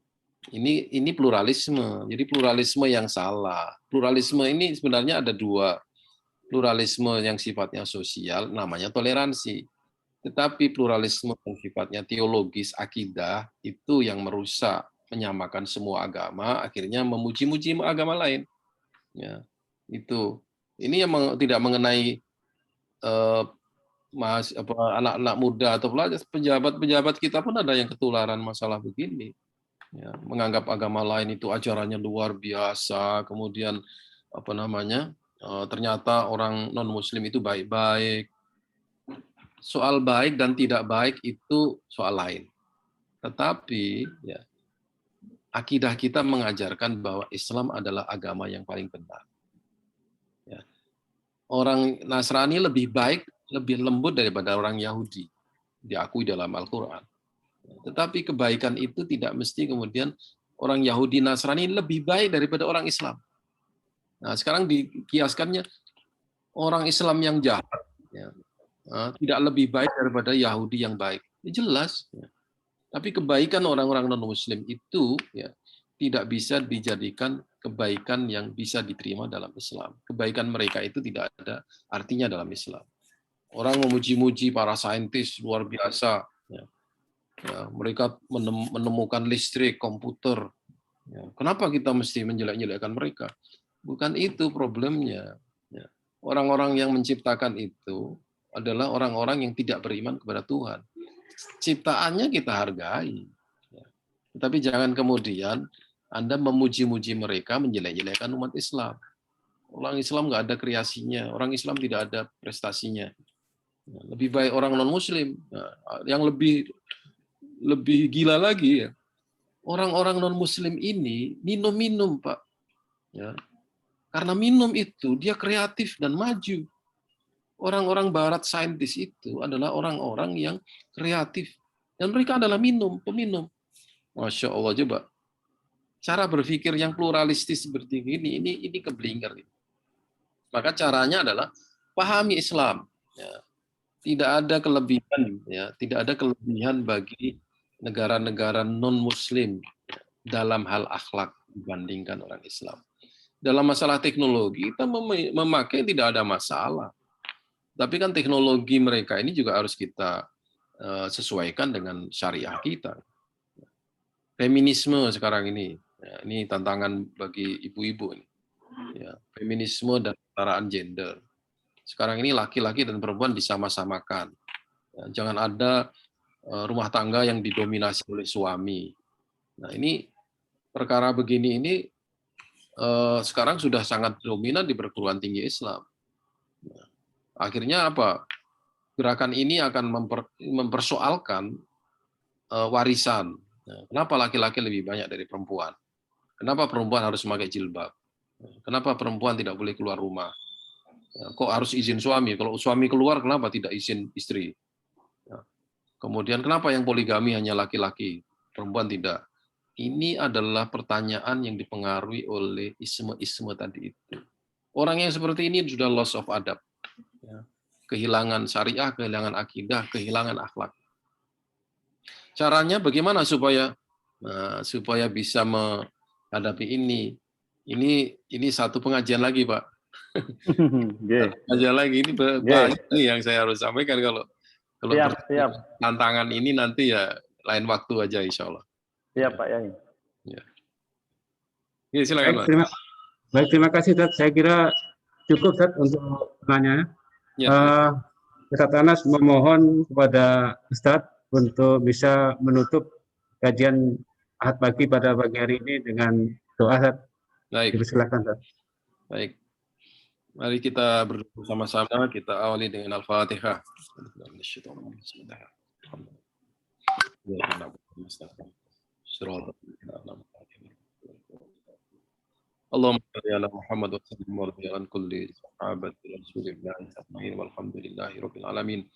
[SPEAKER 2] Ini pluralisme. Jadi pluralisme yang salah. Pluralisme ini sebenarnya ada dua. Pluralisme yang sifatnya sosial, namanya toleransi. Tetapi pluralisme yang sifatnya teologis, akidah, itu yang merusak, menyamakan semua agama, akhirnya memuji-muji agama lain. Ya, itu. Ini yang tidak mengenai anak-anak muda atau pelajar, pejabat kita pun ada yang ketularan masalah begini. Ya, menganggap agama lain itu ajarannya luar biasa, kemudian ternyata orang non Muslim itu baik-baik. Soal baik dan tidak baik itu soal lain. Tetapi ya, akidah kita mengajarkan bahwa Islam adalah agama yang paling benar. Ya. Orang Nasrani lebih baik, lebih lembut daripada orang Yahudi, diakui dalam Al-Quran. Tetapi kebaikan itu tidak mesti kemudian orang Yahudi Nasrani lebih baik daripada orang Islam. Nah, sekarang dikiaskannya orang Islam yang jahat ya, tidak lebih baik daripada Yahudi yang baik. Ini jelas. Ya. Tapi kebaikan orang-orang non-Muslim itu ya, tidak bisa dijadikan kebaikan yang bisa diterima dalam Islam. Kebaikan mereka itu tidak ada artinya dalam Islam. Orang memuji-muji para saintis luar biasa. Ya. Ya, mereka menemukan listrik, komputer. Ya, kenapa kita mesti menjelek-jelekkan mereka? Bukan itu problemnya. Ya. Orang-orang yang menciptakan itu adalah orang-orang yang tidak beriman kepada Tuhan. Ciptaannya kita hargai. Ya. Tetapi jangan kemudian Anda memuji-muji mereka, menjelek-jelekkan umat Islam. Orang Islam nggak ada kreasinya. Orang Islam tidak ada prestasinya. Ya, lebih baik orang non-Muslim. Nah, yang lebih gila lagi ya, orang-orang non-Muslim ini minum-minum Pak, ya, Karena minum itu dia kreatif dan maju. Orang-orang barat saintis itu adalah orang-orang yang kreatif. Dan mereka adalah peminum. Masya Allah, coba. Cara berpikir yang pluralistis seperti ini keblinger. Maka caranya adalah pahami Islam. Ya. Tidak ada kelebihan, ya, tidak ada kelebihan bagi negara-negara non-Muslim dalam hal akhlak dibandingkan orang Islam. Dalam masalah teknologi kita memakai tidak ada masalah. Tapi kan teknologi mereka ini juga harus kita sesuaikan dengan syariah kita. Feminisme sekarang ini, ya, ini tantangan bagi ibu-ibu ini. Ya, feminisme dan kesetaraan gender. Sekarang ini laki-laki dan perempuan disama-samakan. Ya, jangan ada rumah tangga yang didominasi oleh suami. Nah, ini perkara begini ini sekarang sudah sangat dominan di perguruan tinggi Islam. Nah, akhirnya apa? Gerakan ini akan mempersoalkan warisan. Nah, kenapa laki-laki lebih banyak dari perempuan? Kenapa perempuan harus memakai jilbab? Kenapa perempuan tidak boleh keluar rumah? Kok harus izin suami? Kalau suami keluar, kenapa tidak izin istri? Kemudian kenapa yang poligami hanya laki-laki, perempuan tidak? Ini adalah pertanyaan yang dipengaruhi oleh isme-isme tadi itu. Orang yang seperti ini sudah loss of adab. Kehilangan syariah, kehilangan akidah, kehilangan akhlak. Caranya bagaimana supaya bisa menghadapi ini? Ini satu pengajian lagi, Pak. Pengajian lagi ini banyak yang saya harus sampaikan kalau
[SPEAKER 3] siap.
[SPEAKER 2] tantangan ini nanti ya lain waktu aja insya Allah.
[SPEAKER 3] Siap Pak Yai.
[SPEAKER 2] Ya, silakan Pak.
[SPEAKER 1] Baik, terima kasih Ustaz. Saya kira cukup Ustaz untuk pertanyaannya.
[SPEAKER 2] Ya.
[SPEAKER 1] Ustaz Anas memohon kepada Ustaz untuk bisa menutup kajian Ahad pagi pada pagi hari ini dengan doa Ustaz.
[SPEAKER 2] Baik.
[SPEAKER 1] Silakan Ustaz.
[SPEAKER 2] Baik. Mari kita berdoa sama-sama, kita awali dengan Al-Fatihah. Allahumma shalli ala Muhammad wa sallim wa barik ala kulli sahabati Rasulillah ajma'in walhamdulillahi rabbil alamin.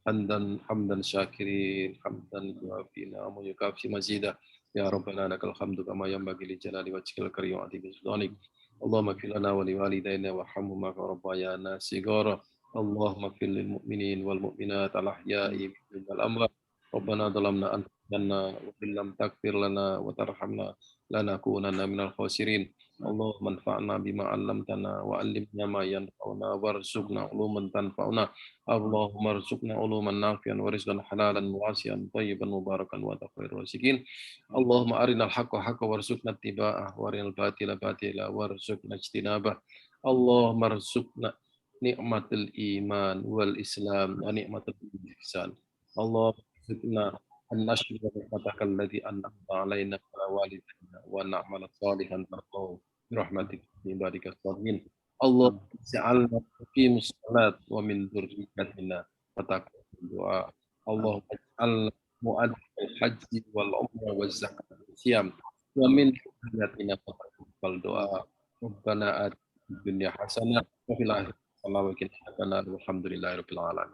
[SPEAKER 2] Hamdan syakirin, hamdan yuafi ni'amahu wa yukafi mazidah. Ya Rabbana lakal hamdu kama yanbaghi li jalali wajhikal karim wa 'azimi sultanik. Allahumma ighfir lana wa liwalidayna warhamhuma kama rabbayana shighara. Allahumma ighfir lil mu'minin wal mu'minat al ahya'i minhum wal amwat. Rabbana dhalamna anfusana wa illam taghfir lana wa tarhamna lanakunanna minal khasirin. Allahumma anfa'na bima 'allamtana wa 'allimna ma yanfa'una warzuqna 'uluman tanfa'una. Allahumma arzuqna 'uluman nafi'an wa rizqan halalan wasi'an thayyiban mubarakan wa taqwir rasikin. Allahumma arinal haqqa haqqan warzuqna ittiba'ah wa arinal batila batila warzuqna ijtinabah. Allahumma arzuqna ni'matul iman wal islam wa ni'matul ihsan. Allahumma arzuqna an nashkura ni'mataka allati an'amta 'alaina wa walidayna wa na'mala salihan tardahu bi rahmatika bi ibadika as-salihin. Allah ja'alna muqimus salat wa min dzurriyyatina wa taqabbal du'a. Allah ja'alna mu'addil haji wal umrah waz zakat wal siyam wa min dzurriyyatina wa taqabbal du'a. Rabbana atina fid dunya hasanah wa fil akhirati hasanah wa qina adzabannar. Walhamdulillahirabbil alamin.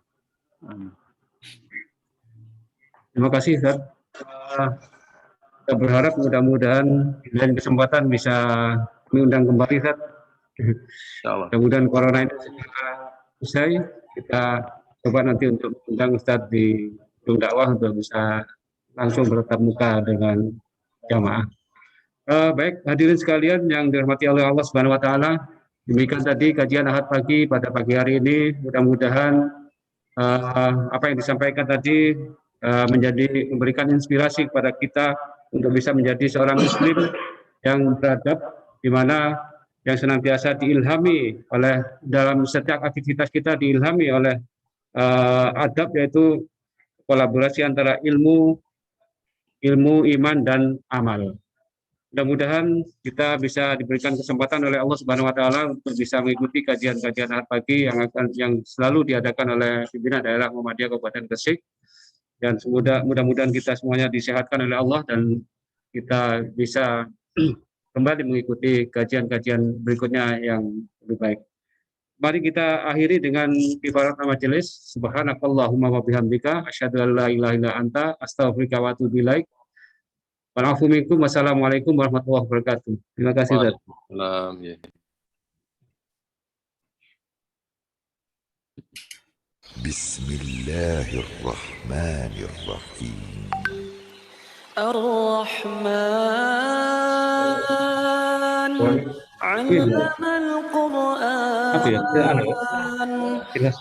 [SPEAKER 1] Terima kasih Ustaz. Kita berharap mudah-mudahan di lain kesempatan bisa diundang kembali Ustaz. Mudah-mudahan corona ini segera usai. Kita coba nanti untuk undang Ustaz di gedung dakwah untuk bisa langsung bertatap muka dengan jamaah. Baik, hadirin sekalian yang dirahmati oleh Allah Subhanahu wa taala, demikian tadi kajian Ahad pagi pada pagi hari ini. Mudah-mudahan apa yang disampaikan tadi memberikan inspirasi kepada kita untuk bisa menjadi seorang muslim yang beradab, di mana yang senantiasa diilhami oleh dalam setiap aktivitas kita diilhami oleh adab, yaitu kolaborasi antara ilmu, iman dan amal. Mudah-mudahan kita bisa diberikan kesempatan oleh Allah Subhanahu wa taala untuk bisa mengikuti kajian-kajian Ahad pagi yang selalu diadakan oleh pimpinan daerah Muhammadiyah Kabupaten Gresik. Dan mudah-mudahan kita semuanya disehatkan oleh Allah dan kita bisa kembali mengikuti kajian-kajian berikutnya yang lebih baik. Mari kita akhiri dengan kifarat majelis. Subhanakallahumma wa bihamdika asyhadu an la ilaha illa anta astaghfiruka wa atubu ilaik. Wassalamualaikum warahmatullahi wabarakatuh. Terima kasih, Ustaz.
[SPEAKER 2] Waalaikumsalam. Ya.
[SPEAKER 4] Bismillahirrahmanirrahim.
[SPEAKER 5] Ar-Rahman 'allamal Qur'an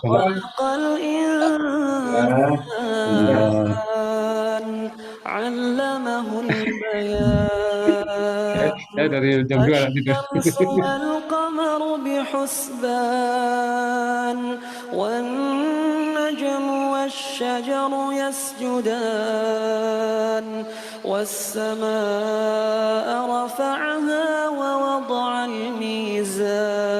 [SPEAKER 5] khalaqal insan 'allamahul bayan
[SPEAKER 1] Dari jam 2 nanti.
[SPEAKER 5] الشمس والقمر بحسبان والنجم والشجر يسجدان والسماء رفعها ووضع الميزان